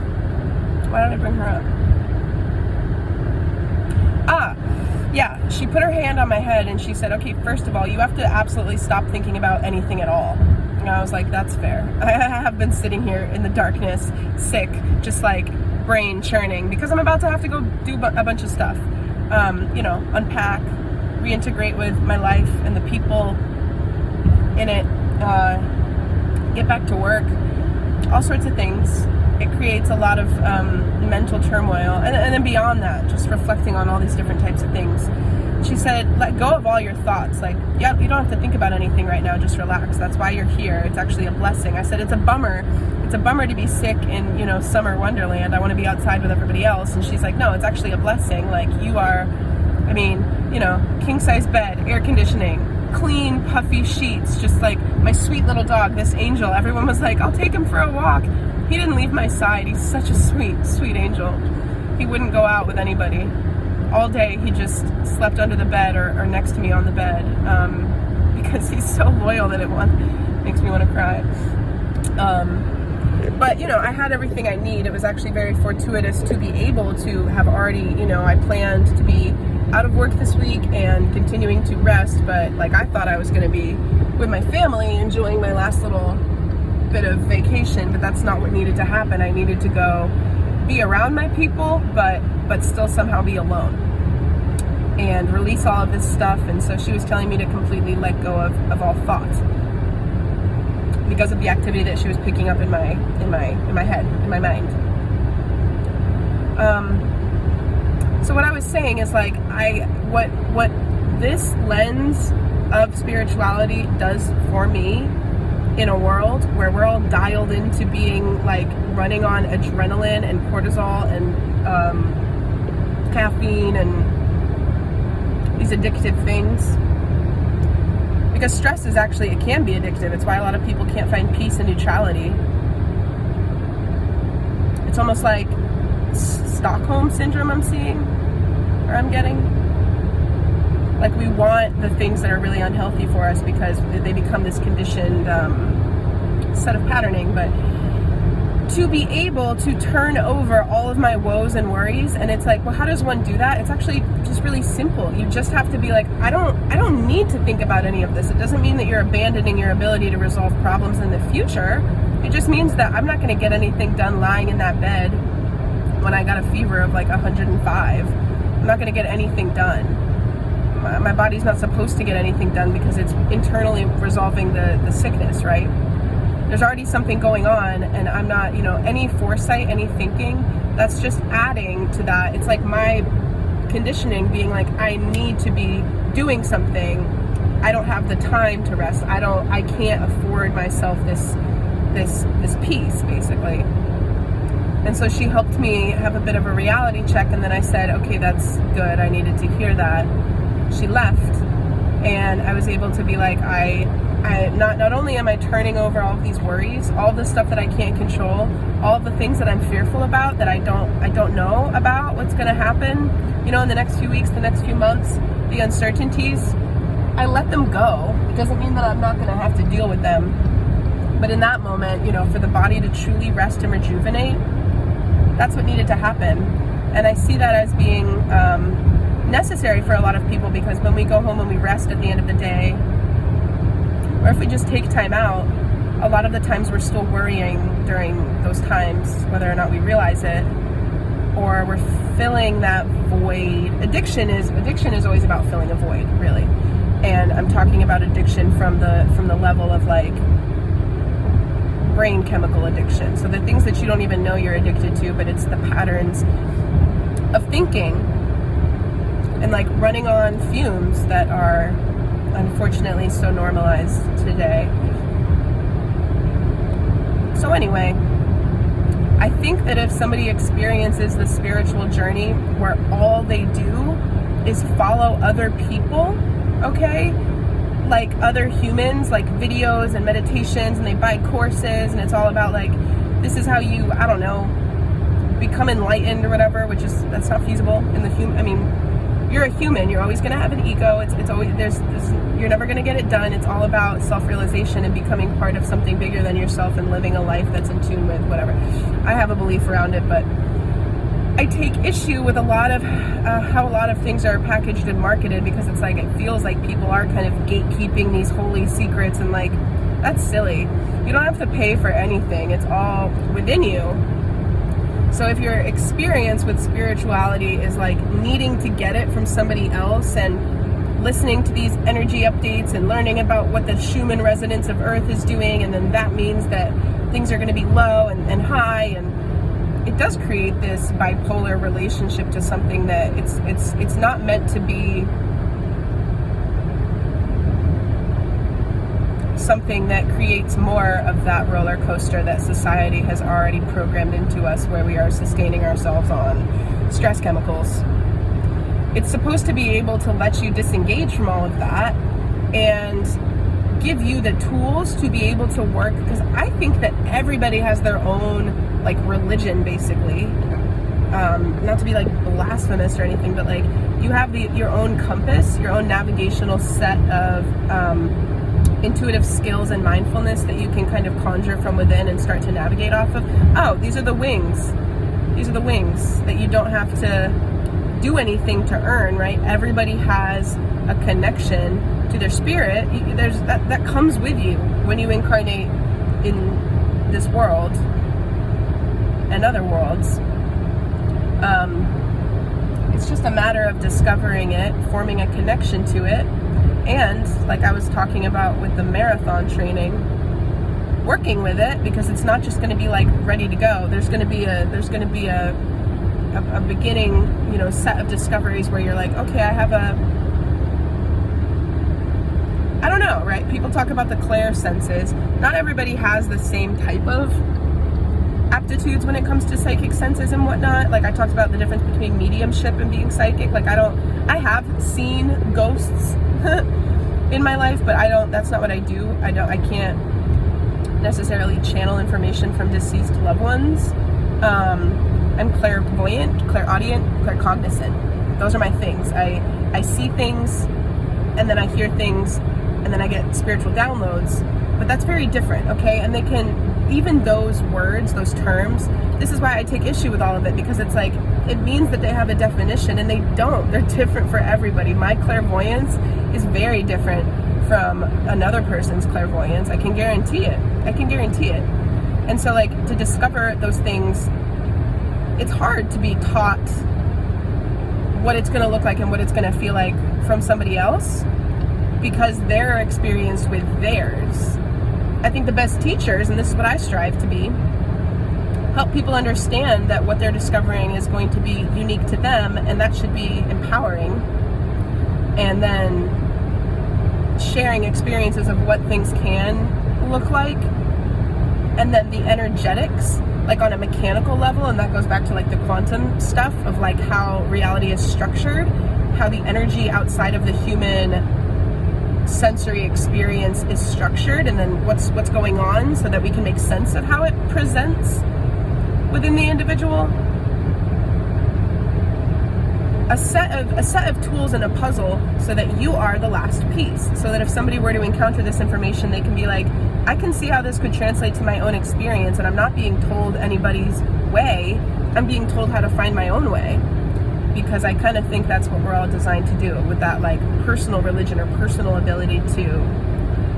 Yeah, she put her hand on my head and she said, okay, first of all, you have to absolutely stop thinking about anything at all. And I was like, that's fair. I have been sitting here in the darkness, sick, just like brain churning, because I'm about to have to go do a bunch of stuff. Unpack, reintegrate with my life and the people in it, get back to work, all sorts of things. It creates a lot of mental turmoil. And then beyond that, just reflecting on all these different types of things. She said, let go of all your thoughts. Like, yeah, you don't have to think about anything right now, just relax. That's why you're here. It's actually a blessing. I said, it's a bummer to be sick in, summer wonderland. I want to be outside with everybody else. And she's like, no, it's actually a blessing. Like, you are, king size bed, air conditioning, clean, puffy sheets, just like my sweet little dog, this angel. Everyone was like, I'll take him for a walk. He didn't leave my side. He's such a sweet, sweet angel. He wouldn't go out with anybody. All day he just slept under the bed or next to me on the bed, because he's so loyal that it makes me want to cry. But I had everything I need. It was actually very fortuitous to be able to have already, I planned to be out of work this week and continuing to rest, but like I thought I was going to be with my family enjoying my last little bit of vacation, but that's not what needed to happen. I needed to go be around my people, but still somehow be alone and release all of this stuff. And so she was telling me to completely let go of all thought because of the activity that she was picking up in my head, in my mind. So what I was saying is like, what this lens of spirituality does for me in a world where we're all dialed into being like running on adrenaline and cortisol and caffeine and these addictive things, because stress is actually, it can be addictive. It's why a lot of people can't find peace and neutrality. It's almost like Stockholm syndrome I'm seeing, or I'm getting. Like we want the things that are really unhealthy for us because they become this conditioned set of patterning. But to be able to turn over all of my woes and worries, and it's like, well, how does one do that? It's actually just really simple. You just have to be like, I don't need to think about any of this. It doesn't mean that you're abandoning your ability to resolve problems in the future. It just means that I'm not going to get anything done lying in that bed when I got a fever of like 105. I'm not going to get anything done. My body's not supposed to get anything done because it's internally resolving the sickness, right? There's already something going on, and I'm not, any foresight, any thinking, that's just adding to that. It's like my conditioning being like, I need to be doing something. I don't have the time to rest. I can't afford myself this peace, basically. And so she helped me have a bit of a reality check, and then I said, okay, that's good. I needed to hear that. She left, and I was able to be like, not only am I turning over all of these worries, all the stuff that I can't control, all of the things that I'm fearful about, that I don't know about what's going to happen, in the next few weeks, the next few months, the uncertainties, I let them go. It doesn't mean that I'm not going to have to deal with them. But in that moment, for the body to truly rest and rejuvenate, that's what needed to happen. And I see that as being necessary for a lot of people, because when we go home and we rest at the end of the day, or if we just take time out, a lot of the times we're still worrying during those times, whether or not we realize it, or we're filling that void. Addiction is always about filling a void, really. And I'm talking about addiction from the level of like brain chemical addiction. So the things that you don't even know you're addicted to, but it's the patterns of thinking and like running on fumes that are unfortunately so normalized today. So anyway, I think that if somebody experiences the spiritual journey where all they do is follow other people, okay, like other humans, like videos and meditations, and they buy courses, and it's all about like, this is how you, become enlightened or whatever, that's not feasible in the you're a human. You're always going to have an ego. It's always, you're never going to get it done. It's all about self-realization and becoming part of something bigger than yourself and living a life that's in tune with whatever. I have a belief around it, but I take issue with a lot of how a lot of things are packaged and marketed, because it's like, it feels like people are kind of gatekeeping these holy secrets, and like, that's silly. You don't have to pay for anything. It's all within you. So if your experience with spirituality is like needing to get it from somebody else and listening to these energy updates and learning about what the Schumann resonance of Earth is doing, and then that means that things are going to be low and high, and it does create this bipolar relationship to something that it's not meant to be something that creates more of that roller coaster that society has already programmed into us, where we are sustaining ourselves on stress chemicals. It's supposed to be able to let you disengage from all of that and give you the tools to be able to work, because I think that everybody has their own like religion, basically. Not to be like blasphemous or anything, but like, you have your own compass, your own navigational set of intuitive skills and mindfulness that you can kind of conjure from within and start to navigate off of. Oh, these are the wings. These are the wings that you don't have to do anything to earn, right? Everybody has a connection to their spirit. There's that comes with you when you incarnate in this world and other worlds. It's just a matter of discovering it, forming a connection to it, and like I was talking about with the marathon training, working with it, because it's not just going to be like ready to go. There's going to be a beginning, set of discoveries where you're like, okay, I don't know, right? People talk about the clair senses. Not everybody has the same type of aptitudes when it comes to psychic senses and whatnot. Like I talked about the difference between mediumship and being psychic. Like I have seen ghosts in my life, but that's not what I do. I can't necessarily channel information from deceased loved ones. I'm clairvoyant, clairaudient, claircognizant. Those are my things. I see things, and then I hear things, and then I get spiritual downloads. But that's very different, okay? And they can, even those words, those terms, this is why I take issue with all of it, because it's like, it means that they have a definition, and they don't. They're different for everybody. My clairvoyance is very different from another person's clairvoyance. I can guarantee it. And so like, to discover those things, it's hard to be taught what it's going to look like and what it's going to feel like from somebody else, because they're experienced with theirs. I think the best teachers, and this is what I strive to be, help people understand that what they're discovering is going to be unique to them, and that should be empowering. And then sharing experiences of what things can look like, and then the energetics, like on a mechanical level, and that goes back to like the quantum stuff of like how reality is structured, how the energy outside of the human sensory experience is structured, and then what's going on, so that we can make sense of how it presents within the individual. A set of tools in a puzzle, so that you are the last piece, so that if somebody were to encounter this information, they can be like, I can see how this could translate to my own experience, and I'm not being told anybody's way, I'm being told how to find my own way. Because I kind of think that's what we're all designed to do, with that like personal religion or personal ability to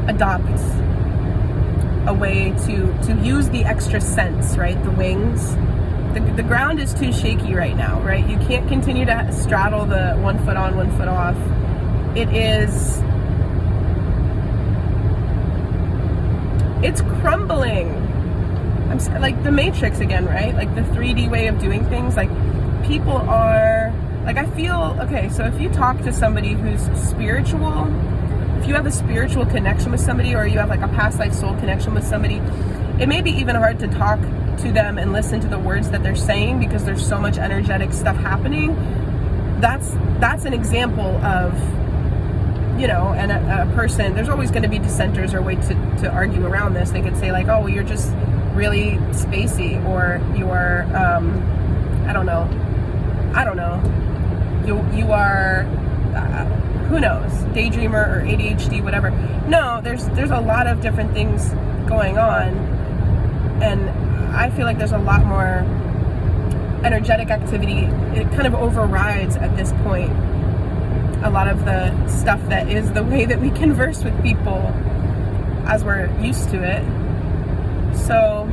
adopt a way to use the extra sense, right? The wings. The ground is too shaky right now, right? You can't continue to straddle the 1 foot on, 1 foot off. It's crumbling. I'm like the Matrix again, right? Like the 3D way of doing things. Like, people are, like, I feel, okay, so if you talk to somebody who's spiritual, if you have a spiritual connection with somebody, or you have like a past life soul connection with somebody, it may be even hard to talk to them and listen to the words that they're saying, because there's so much energetic stuff happening. That's an example of, and a person, there's always going to be dissenters or ways to argue around this. They could say like, oh, well, you're just really spacey, or you're, I don't know. you are, who knows, daydreamer or ADHD, whatever. No, there's a lot of different things going on, and I feel like there's a lot more energetic activity. It kind of overrides at this point a lot of the stuff that is the way that we converse with people as we're used to it. So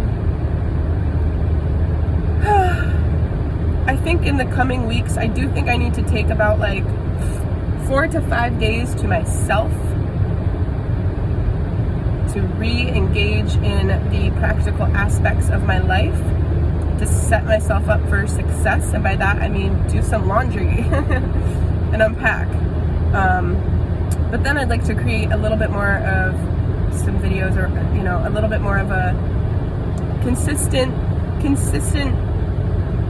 I think in the coming weeks, I do think I need to take about like 4 to 5 days to myself to re-engage in the practical aspects of my life, to set myself up for success. And by that, I mean do some laundry and unpack. But then I'd like to create a little bit more of some videos, or, you know, a little bit more of a consistent,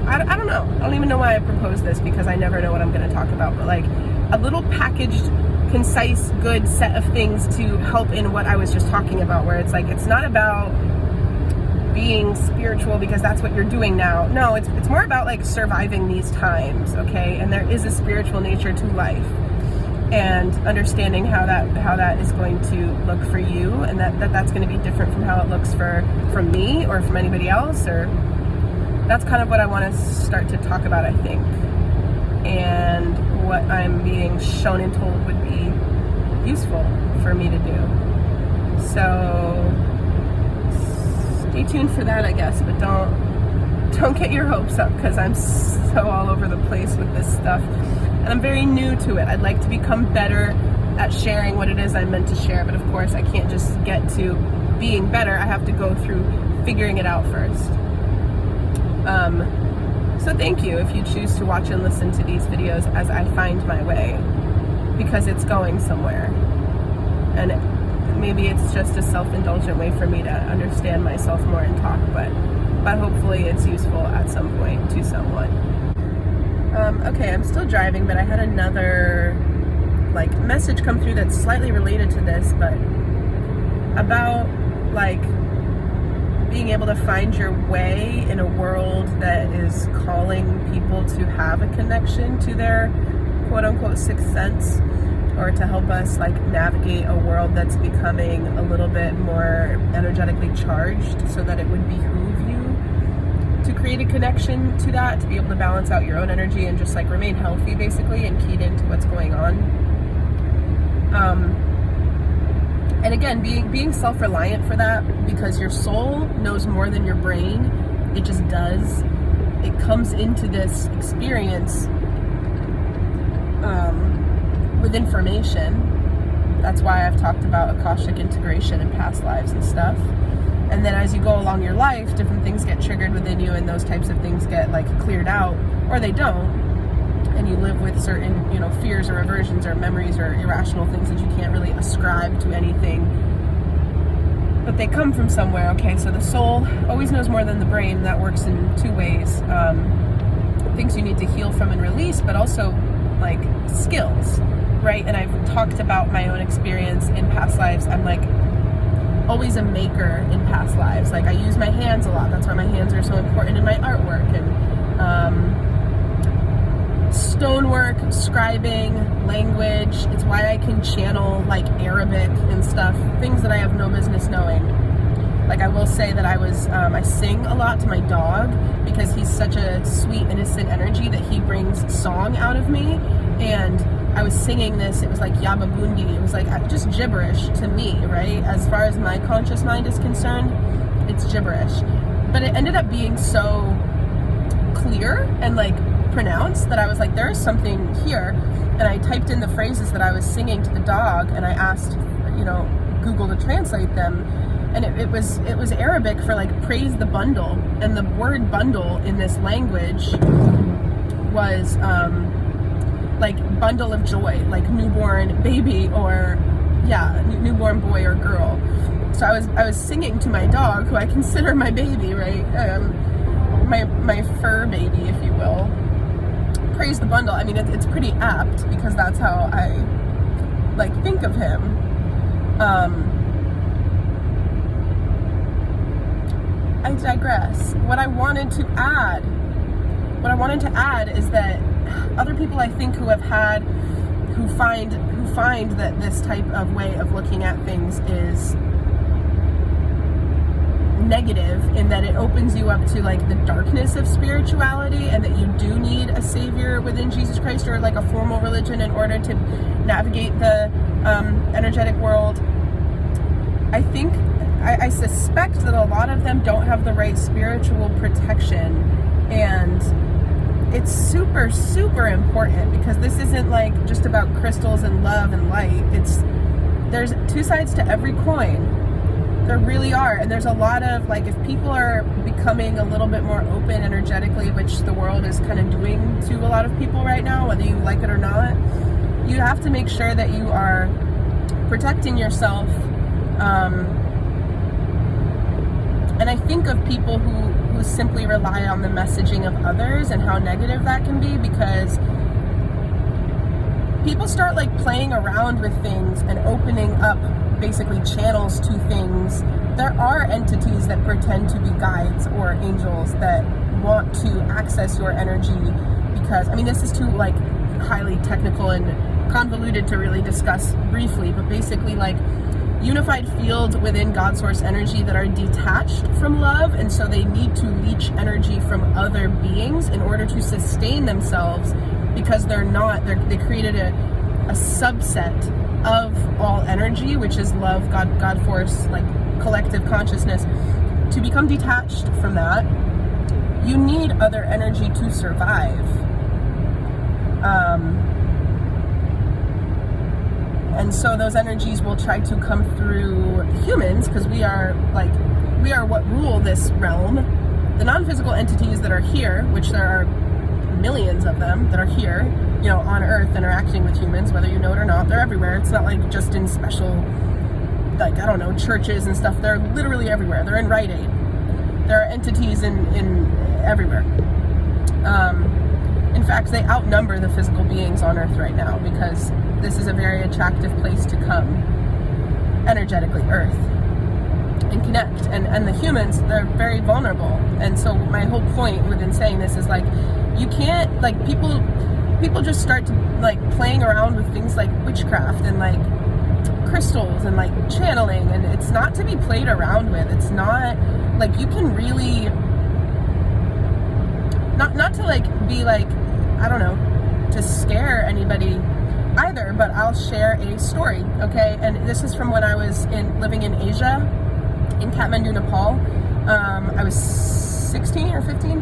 I don't know. I don't even know why I proposed this, because I never know what I'm going to talk about, but like a little packaged, concise, good set of things to help in what I was just talking about, where it's like, it's not about being spiritual because that's what you're doing now. No, it's more about like surviving these times, okay? And there is a spiritual nature to life, and understanding how that is going to look for you, and that's going to be different from how it looks from me or from anybody else. Or that's kind of what I want to start to talk about, I think, and what I'm being shown and told would be useful for me to do. So stay tuned for that, I guess, but don't get your hopes up, because I'm so all over the place with this stuff, and I'm very new to it. I'd like to become better at sharing what it is I'm meant to share, but of course I can't just get to being better. I have to go through figuring it out first. So thank you if you choose to watch and listen to these videos as I find my way, because it's going somewhere, and maybe it's just a self-indulgent way for me to understand myself more and talk, but hopefully it's useful at some point to someone. Okay, I'm still driving, but I had another like message come through that's slightly related to this, but about like being able to find your way in a world that is calling people to have a connection to their quote-unquote sixth sense, or to help us like navigate a world that's becoming a little bit more energetically charged, so that it would behoove you to create a connection to that, to be able to balance out your own energy and just like remain healthy basically, and keyed into what's going on. And again, being self-reliant for that, because your soul knows more than your brain. It just does. It comes into this experience with information. That's why I've talked about Akashic integration and past lives and stuff. And then as you go along your life, different things get triggered within you, and those types of things get like cleared out, or they don't. And you live with certain, you know, fears or aversions or memories or irrational things that you can't really ascribe to anything, but they come from somewhere. Okay, so the soul always knows more than the brain. That works in two ways. Things you need to heal from and release, but also like skills, right? And I've talked about my own experience in past lives. I'm like always a maker in past lives. Like I use my hands a lot. That's why my hands are so important in my artwork. And stonework, scribing, language. It's why I can channel like Arabic and stuff, things that I have no business knowing. Like I will say that I sing a lot to my dog, because he's such a sweet, innocent energy that he brings song out of me. And I was singing this, it was like Yababundi, it was like just gibberish to me, right? As far as my conscious mind is concerned, it's gibberish. But it ended up being so clear and like pronounced that I was like, there is something here. And I typed in the phrases that I was singing to the dog, and I asked, you know, Google to translate them, and it was Arabic for like praise the bundle. And the word bundle in this language was like bundle of joy, like newborn baby, or yeah, newborn boy or girl. So I was singing to my dog, who I consider my baby, right? My fur baby, if you will. Praise the bundle. I mean, it's pretty apt, because that's how I like think of him. I digress. What I wanted to add is that other people I think who find that this type of way of looking at things is negative, in that it opens you up to like the darkness of spirituality, and that you do need a savior within Jesus Christ, or like a formal religion, in order to navigate the energetic world. I suspect that a lot of them don't have the right spiritual protection, and it's super, super important, because this isn't like just about crystals and love and light. There's two sides to every coin. There really are. And there's a lot of, like, if people are becoming a little bit more open energetically, which the world is kind of doing to a lot of people right now, whether you like it or not, you have to make sure that you are protecting yourself. And I think of people who simply rely on the messaging of others and how negative that can be, because people start like playing around with things and opening up basically channels to things. There are entities that pretend to be guides or angels that want to access your energy, because, I mean, this is too like highly technical and convoluted to really discuss briefly, but basically like unified fields within God source energy that are detached from love, and so they need to leech energy from other beings in order to sustain themselves, because they created a subset of all energy, which is love, God force, like collective consciousness. To become detached from that, you need other energy to survive. And so those energies will try to come through humans, because we are what rule this realm. The non-physical entities that are here, which there are millions of them that are here, on Earth, interacting with humans, whether you know it or not, they're everywhere. It's not like just in special, like, I don't know, churches and stuff. They're literally everywhere. They're in Rite Aid. There are entities in everywhere. In fact, they outnumber the physical beings on Earth right now, because this is a very attractive place to come energetically, Earth, and connect. And the humans, they're very vulnerable. And so my whole point within saying this is, like, you can't, like, people just start to like playing around with things like witchcraft and like crystals and like channeling, and it's not to be played around with. It's not like, you can really not to like be like, I don't know, to scare anybody either, but I'll share a story, okay? And this is from when I was living in Asia, in Kathmandu, Nepal. I was 16 or 15,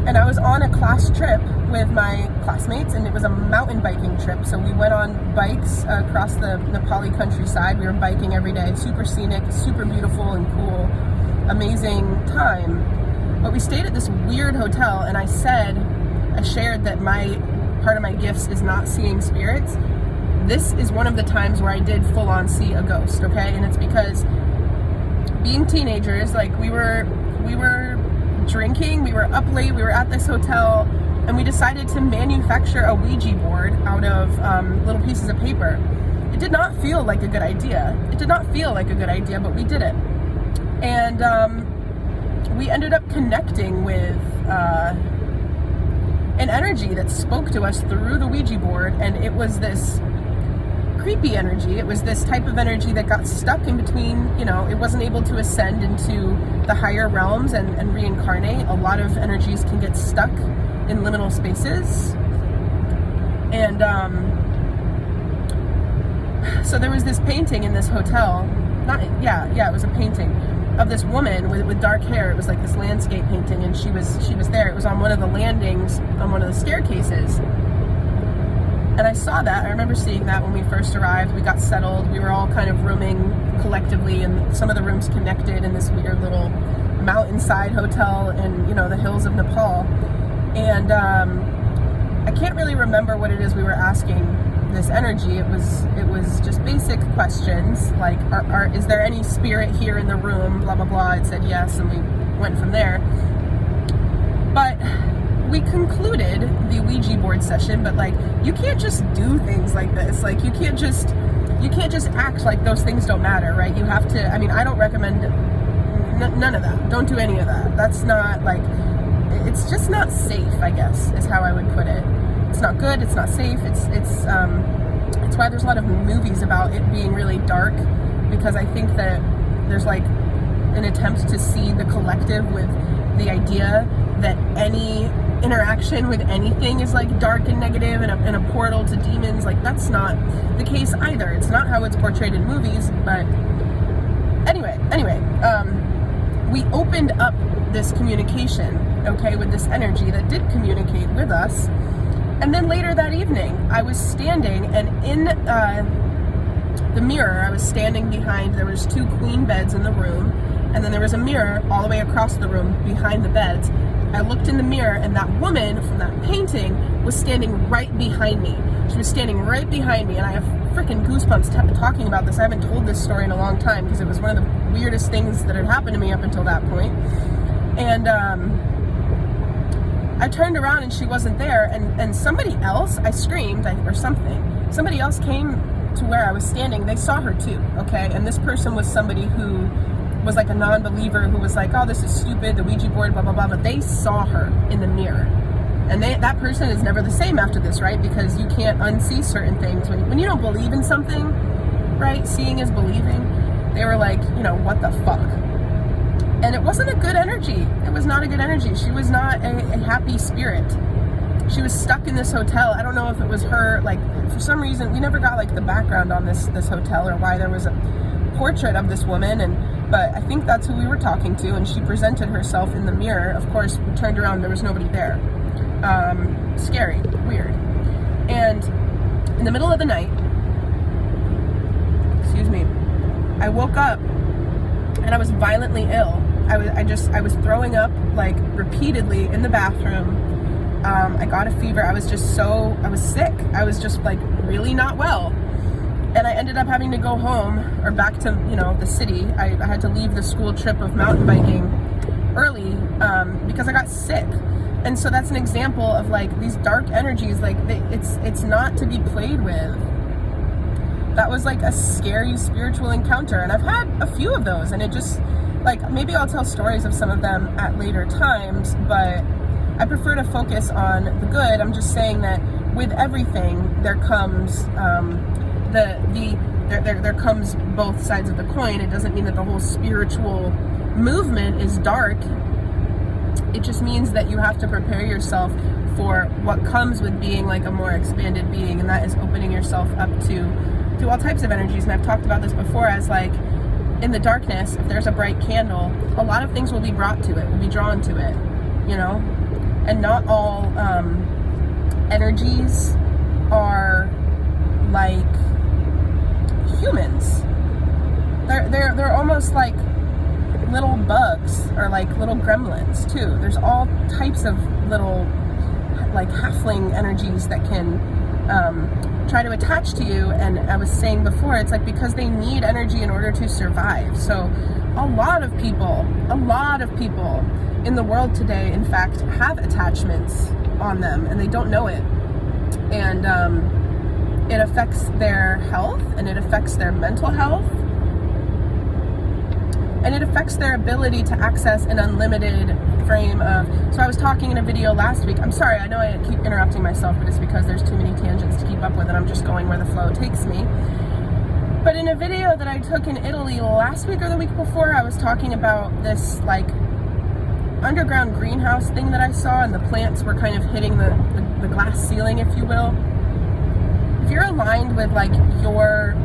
and I was on a class trip with my classmates, and it was a mountain biking trip. So we went on bikes across the Nepali countryside. We were biking every day, super scenic, super beautiful and cool, amazing time. But we stayed at this weird hotel, and I shared that part of my gifts is not seeing spirits. This is one of the times where I did full on see a ghost, okay? And it's because being teenagers, like, we were drinking, we were up late, we were at this hotel, and we decided to manufacture a Ouija board out of little pieces of paper. It did not feel like a good idea. But we did it. And we ended up connecting with an energy that spoke to us through the Ouija board, and it was this creepy energy. It was this type of energy that got stuck in between, it wasn't able to ascend into the higher realms and reincarnate. A lot of energies can get stuck in liminal spaces. And so there was this painting in this hotel. It was a painting of this woman with dark hair. It was like this landscape painting, and she was there. It was on one of the landings, on one of the staircases. And I saw that. I remember seeing that when we first arrived. We got settled. We were all kind of rooming collectively, and some of the rooms connected in this weird little mountainside hotel in, the hills of Nepal. And I can't really remember what it is we were asking this energy. It was just basic questions like, is there any spirit here in the room? Blah, blah, blah. It said yes, and we went from there. But we concluded the Ouija board session, but like, you can't just do things like this. Like, you can't just act like those things don't matter, right? You have to, I don't recommend none of that. Don't do any of that. That's not, like, it's just not safe, I guess, is how I would put it. It's not good. It's not safe. It's why there's a lot of movies about it being really dark, because I think that there's like an attempt to see the collective with the idea that any interaction with anything is like dark and negative and a portal to demons. Like, that's not the case either. It's not how it's portrayed in movies. But anyway, we opened up this communication, okay, with this energy that did communicate with us. And then later that evening, I was standing, and in the mirror, I was standing behind, there was 2 queen beds in the room, and then there was a mirror all the way across the room behind the beds. I looked in the mirror, and that woman from that painting was standing right behind me. She was standing right behind me, and I have freaking goosebumps talking about this. I haven't told this story in a long time because it was one of the weirdest things that had happened to me up until that point. And I turned around and she wasn't there, and somebody else, I screamed or something. Somebody else came to where I was standing. They saw her too, okay? And this person was somebody who was like a non-believer who was like, oh, this is stupid, the Ouija board, blah, blah, blah. But they saw her in the mirror. And that person is never the same after this, right? Because you can't unsee certain things. When you don't believe in something, right? Seeing is believing. They were like, what the fuck? And it wasn't a good energy. It was not a good energy. She was not a happy spirit. She was stuck in this hotel. I don't know if it was her, like, for some reason, we never got like the background on this hotel or why there was a portrait of this woman, but I think that's who we were talking to, and she presented herself in the mirror. Of course, we turned around, there was nobody there. Scary, weird. And in the middle of the night, I woke up and I was violently ill. I was throwing up like repeatedly in the bathroom. I got a fever. I was sick. I was just like really not well. And I ended up having to go home or back to, the city. I had to leave the school trip of mountain biking early because I got sick. And so that's an example of like these dark energies, like it's not to be played with. That was like a scary spiritual encounter. And I've had a few of those, and it just, like, maybe I'll tell stories of some of them at later times, but I prefer to focus on the good. I'm just saying that with everything, there comes there comes both sides of the coin. It doesn't mean that the whole spiritual movement is dark. It just means that you have to prepare yourself for what comes with being like a more expanded being, and that is opening yourself up to all types of energies. And I've talked about this before as like, in the darkness, if there's a bright candle, a lot of things will be brought to it, will be drawn to it, and not all energies are like humans. They're almost like little bugs or like little gremlins too. There's all types of little like halfling energies that can try to attach to you. And I was saying before, it's like because they need energy in order to survive. So a lot of people in the world today, in fact, have attachments on them and they don't know it. And it affects their health, and it affects their mental health, and it affects their ability to access an unlimited frame of. So I was talking in a video last week. I'm sorry, I know I keep interrupting myself, but it's because there's too many tangents to keep up with and I'm just going where the flow takes me. But in a video that I took in Italy last week or the week before, I was talking about this like underground greenhouse thing that I saw, and the plants were kind of hitting the glass ceiling, if you will. If you're aligned with like your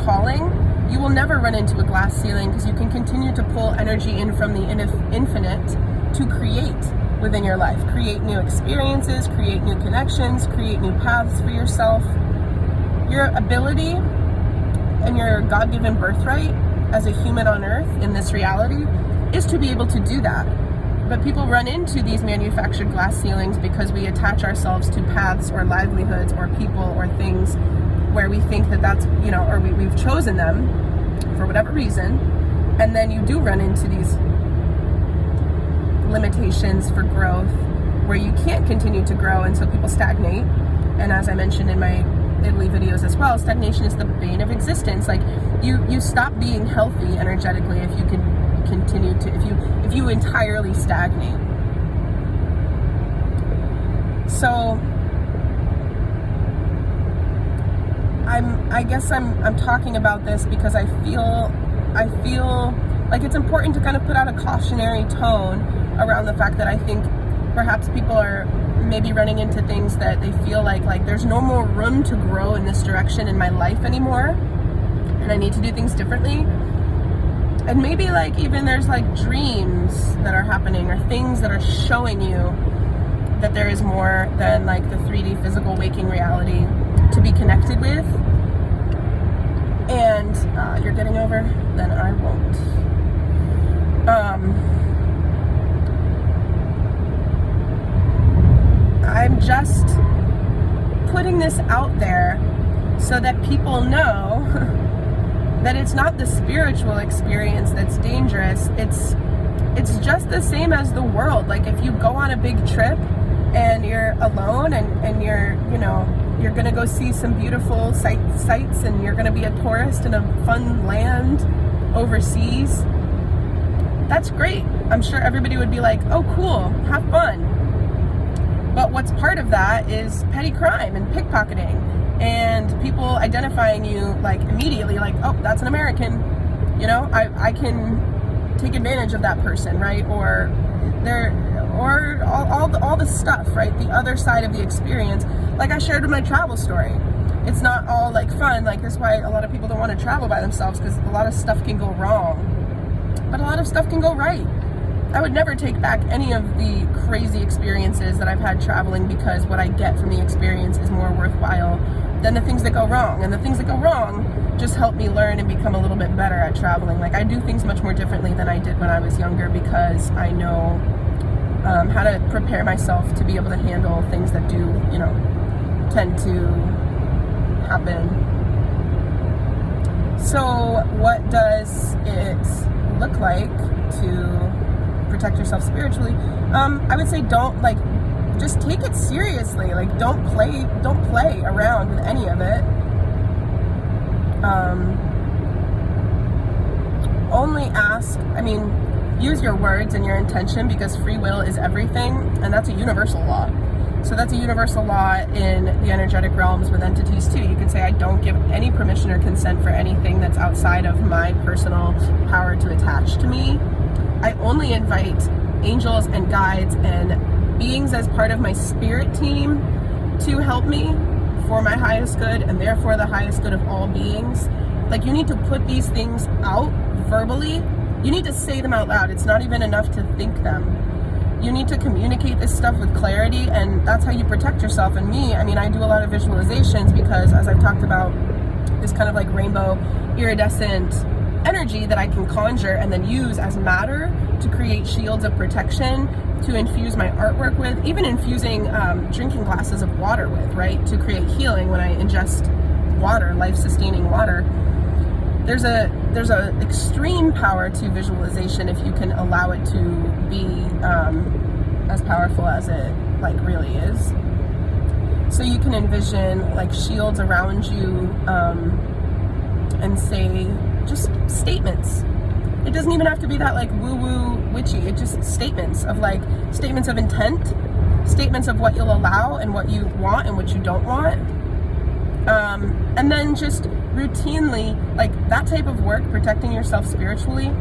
calling, you will never run into a glass ceiling because you can continue to pull energy in from the infinite to create within your life. Create new experiences, create new connections, create new paths for yourself. Your ability and your God-given birthright as a human on earth in this reality is to be able to do that. But people run into these manufactured glass ceilings because we attach ourselves to paths or livelihoods or people or things where we think that that's, or we've chosen them for whatever reason. And then you do run into these limitations for growth where you can't continue to grow, and so people stagnate. And as I mentioned in my Italy videos as well, stagnation is the bane of existence. Like you stop being healthy energetically if you can continue to, if you entirely stagnate. So I guess I'm talking about this because I feel like it's important to kind of put out a cautionary tone around the fact that I think perhaps people are maybe running into things that they feel like there's no more room to grow in this direction in my life anymore, and I need to do things differently. And maybe like even there's like dreams that are happening or things that are showing you that there is more than like the 3D physical waking reality to be connected with. And you're getting over, then I won't. I'm just putting this out there so that people know that it's not the spiritual experience that's dangerous. It's just the same as the world. Like if you go on a big trip and you're alone and you're gonna go see some beautiful sights and you're gonna be a tourist in a fun land overseas, that's great. I'm sure everybody would be like, oh cool, have fun. But what's part of that is petty crime and pickpocketing and people identifying you like immediately like, oh, that's an American. I can take advantage of that person, right? Or all the stuff, right? The other side of the experience, like I shared with my travel story. It's not all like fun. Like that's why a lot of people don't want to travel by themselves, because a lot of stuff can go wrong, but a lot of stuff can go right. I would never take back any of the crazy experiences that I've had traveling, because what I get from the experience is more worthwhile than the things that go wrong. And the things that go wrong just help me learn and become a little bit better at traveling. Like I do things much more differently than I did when I was younger, because I know how to prepare myself to be able to handle things that do, tend to happen. So what does it look like to protect yourself spiritually? I would say just take it seriously. Like don't play around with any of it. Only ask, use your words and your intention, because free will is everything, and that's a universal law. So that's a universal law in the energetic realms with entities too. You can say, I don't give any permission or consent for anything that's outside of my personal power to attach to me. I only invite angels and guides and beings as part of my spirit team to help me for my highest good, and therefore the highest good of all beings. Like you need to put these things out verbally. You need to say them out loud. It's not even enough to think them. You need to communicate this stuff with clarity, and that's how you protect yourself. And me, I do a lot of visualizations because, as I've talked about, this kind of like rainbow iridescent energy that I can conjure and then use as matter to create shields of protection, to infuse my artwork with, even infusing drinking glasses of water with, right? To create healing when I ingest water, life-sustaining water. There's a extreme power to visualization if you can allow it to be as powerful as it like really is. So you can envision like shields around you and say just statements. It doesn't even have to be that like woo-woo witchy. It just statements of intent, statements of what you'll allow and what you want and what you don't want. And then just routinely, like that type of work, protecting yourself spiritually,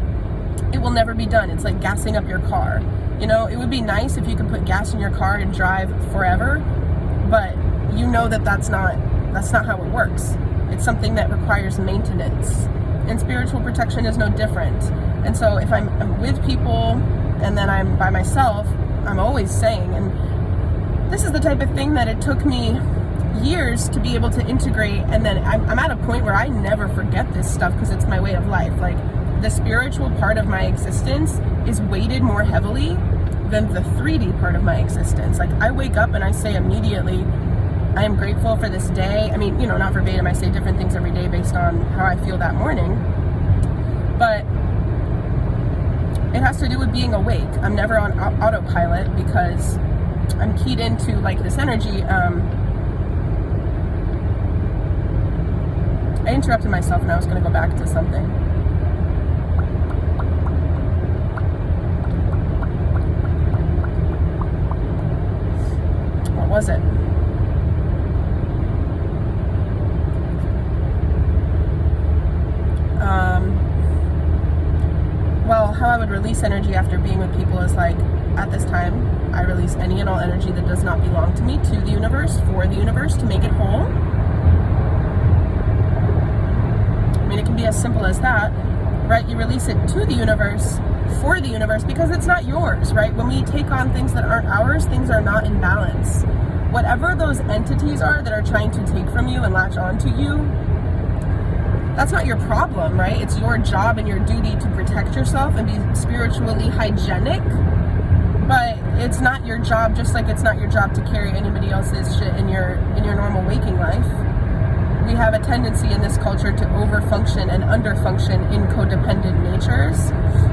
it will never be done. It's like gassing up your car. It would be nice if you could put gas in your car and drive forever, but that's not how it works. It's something that requires maintenance, and spiritual protection is no different. And so if I'm with people and then I'm by myself, I'm always saying, and this is the type of thing that it took me years to be able to integrate, and then I'm at a point where I never forget this stuff because it's my way of life. Like the spiritual part of my existence is weighted more heavily than the 3D part of my existence. Like I wake up and I say immediately, I am grateful for this day. Not verbatim, I say different things every day based on how I feel that morning, but it has to do with being awake. I'm never on autopilot because I'm keyed into like this energy. I interrupted myself and I was going to go back to something. What was it? release energy after being with people is like, at this time, I release any and all energy that does not belong to me to the universe, for the universe, to make it whole. I mean, it can be as simple as that, right? You release it to the universe, for the universe, because it's not yours, right? When we take on things that aren't ours, things are not in balance. Whatever those entities are that are trying to take from you and latch onto you, that's not your problem, right? It's your job and your duty to protect yourself and be spiritually hygienic, but it's not your job, just like it's not your job to carry anybody else's shit in your normal waking life. We have a tendency in this culture to overfunction and underfunction in codependent natures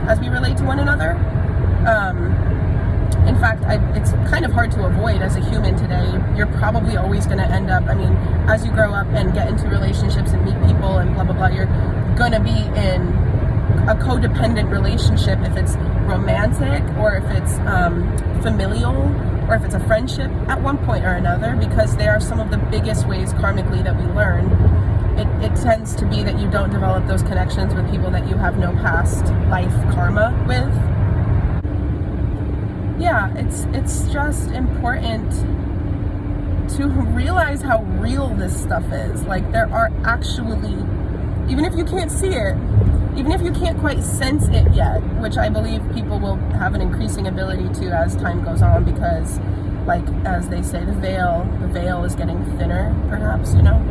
as we relate to one another. In fact, it's kind of hard to avoid as a human today. You're probably always going to end up, I mean, as you grow up and get into relationships and meet people and blah, blah, blah, you're going to be in a codependent relationship if it's romantic or if it's familial or if it's a friendship at one point or another, because they are some of the biggest ways karmically that we learn. It tends to be that you don't develop those connections with people that you have no past life karma with. Yeah, it's just important to realize how real this stuff is. Like, there are actually, even if you can't see it, even if you can't quite sense it yet, which I believe people will have an increasing ability to as time goes on, because, like, as they say, the veil is getting thinner, perhaps, you know?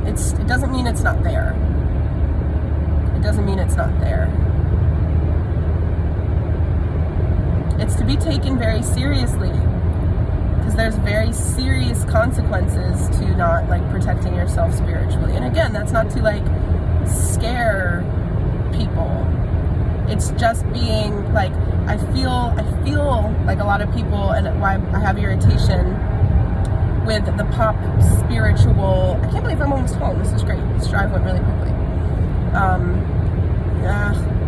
It doesn't mean it's not there. It doesn't mean it's not there. It's to be taken very seriously, because there's very serious consequences to not, like, protecting yourself spiritually. And again, that's not to, like, scare people. It's just being like, I feel like a lot of people, and why I have irritation with the pop spiritual. I can't believe I'm almost home. This is great. This drive went really quickly.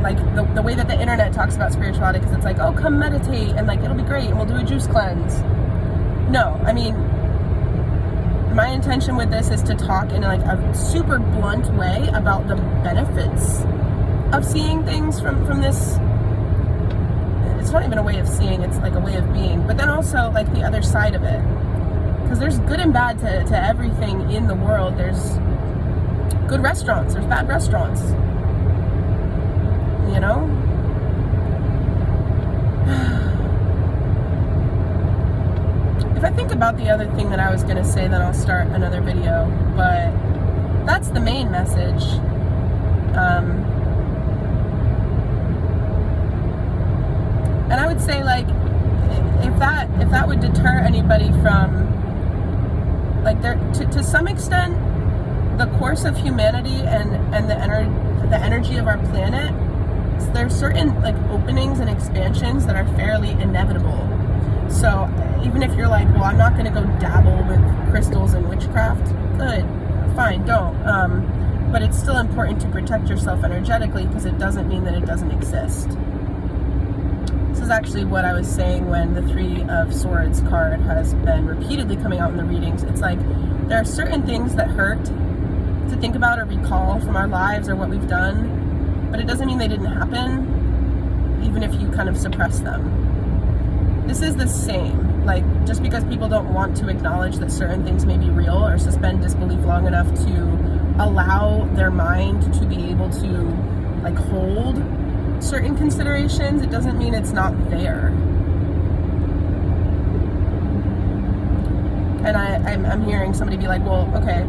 Like the way that the internet talks about spirituality, because it's like, oh, come meditate and, like, it'll be great and we'll do a juice cleanse. No, I mean, my intention with this is to talk in, like, a super blunt way about the benefits of seeing things from this. It's not even a way of seeing, it's like a way of being, but then also, like, the other side of it, because there's good and bad to everything in the world. There's good restaurants, there's bad restaurants, you know? If I think about the other thing that I was going to say, then I'll start another video, but that's the main message. And I would say, like, if that would deter anybody from, like, there to some extent, the course of humanity and the energy of our planet, there's certain, like, openings and expansions that are fairly inevitable. So even if you're like, well, I'm not going to go dabble with crystals and witchcraft, good, fine, don't. But it's still important to protect yourself energetically, because it doesn't mean that it doesn't exist. This is actually what I was saying when the Three of Swords card has been repeatedly coming out in the readings. It's like, there are certain things that hurt to think about or recall from our lives or what we've done, but it doesn't mean they didn't happen, even if you kind of suppress them. This is the same. Like, just because people don't want to acknowledge that certain things may be real or suspend disbelief long enough to allow their mind to be able to, like, hold certain considerations, it doesn't mean it's not there. And I'm hearing somebody be like, well, okay,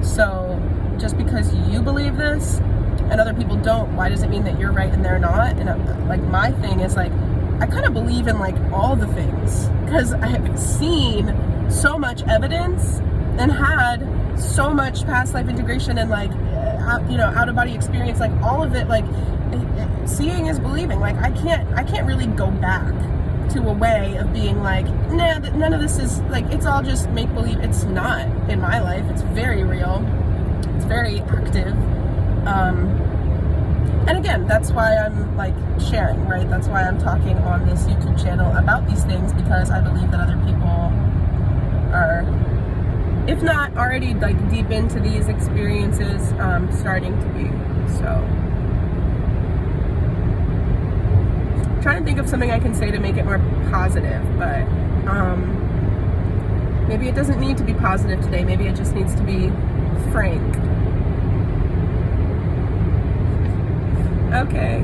so just because you believe this and other people don't, why does it mean that you're right and they're not? And like, my thing is, like, I kind of believe in, like, all the things, because I have seen so much evidence and had so much past life integration and, like, out of body experience, like, all of it. Like, seeing is believing. Like, I can't really go back to a way of being like, nah, none of this is, like, it's all just make believe. It's not in my life. It's very real. It's very active. And again, that's why I'm, like, sharing, right? That's why I'm talking on this YouTube channel about these things, because I believe that other people are, if not already, like, deep into these experiences, starting to be. So I'm trying to think of something I can say to make it more positive, but maybe it doesn't need to be positive today. Maybe it just needs to be frank. Okay.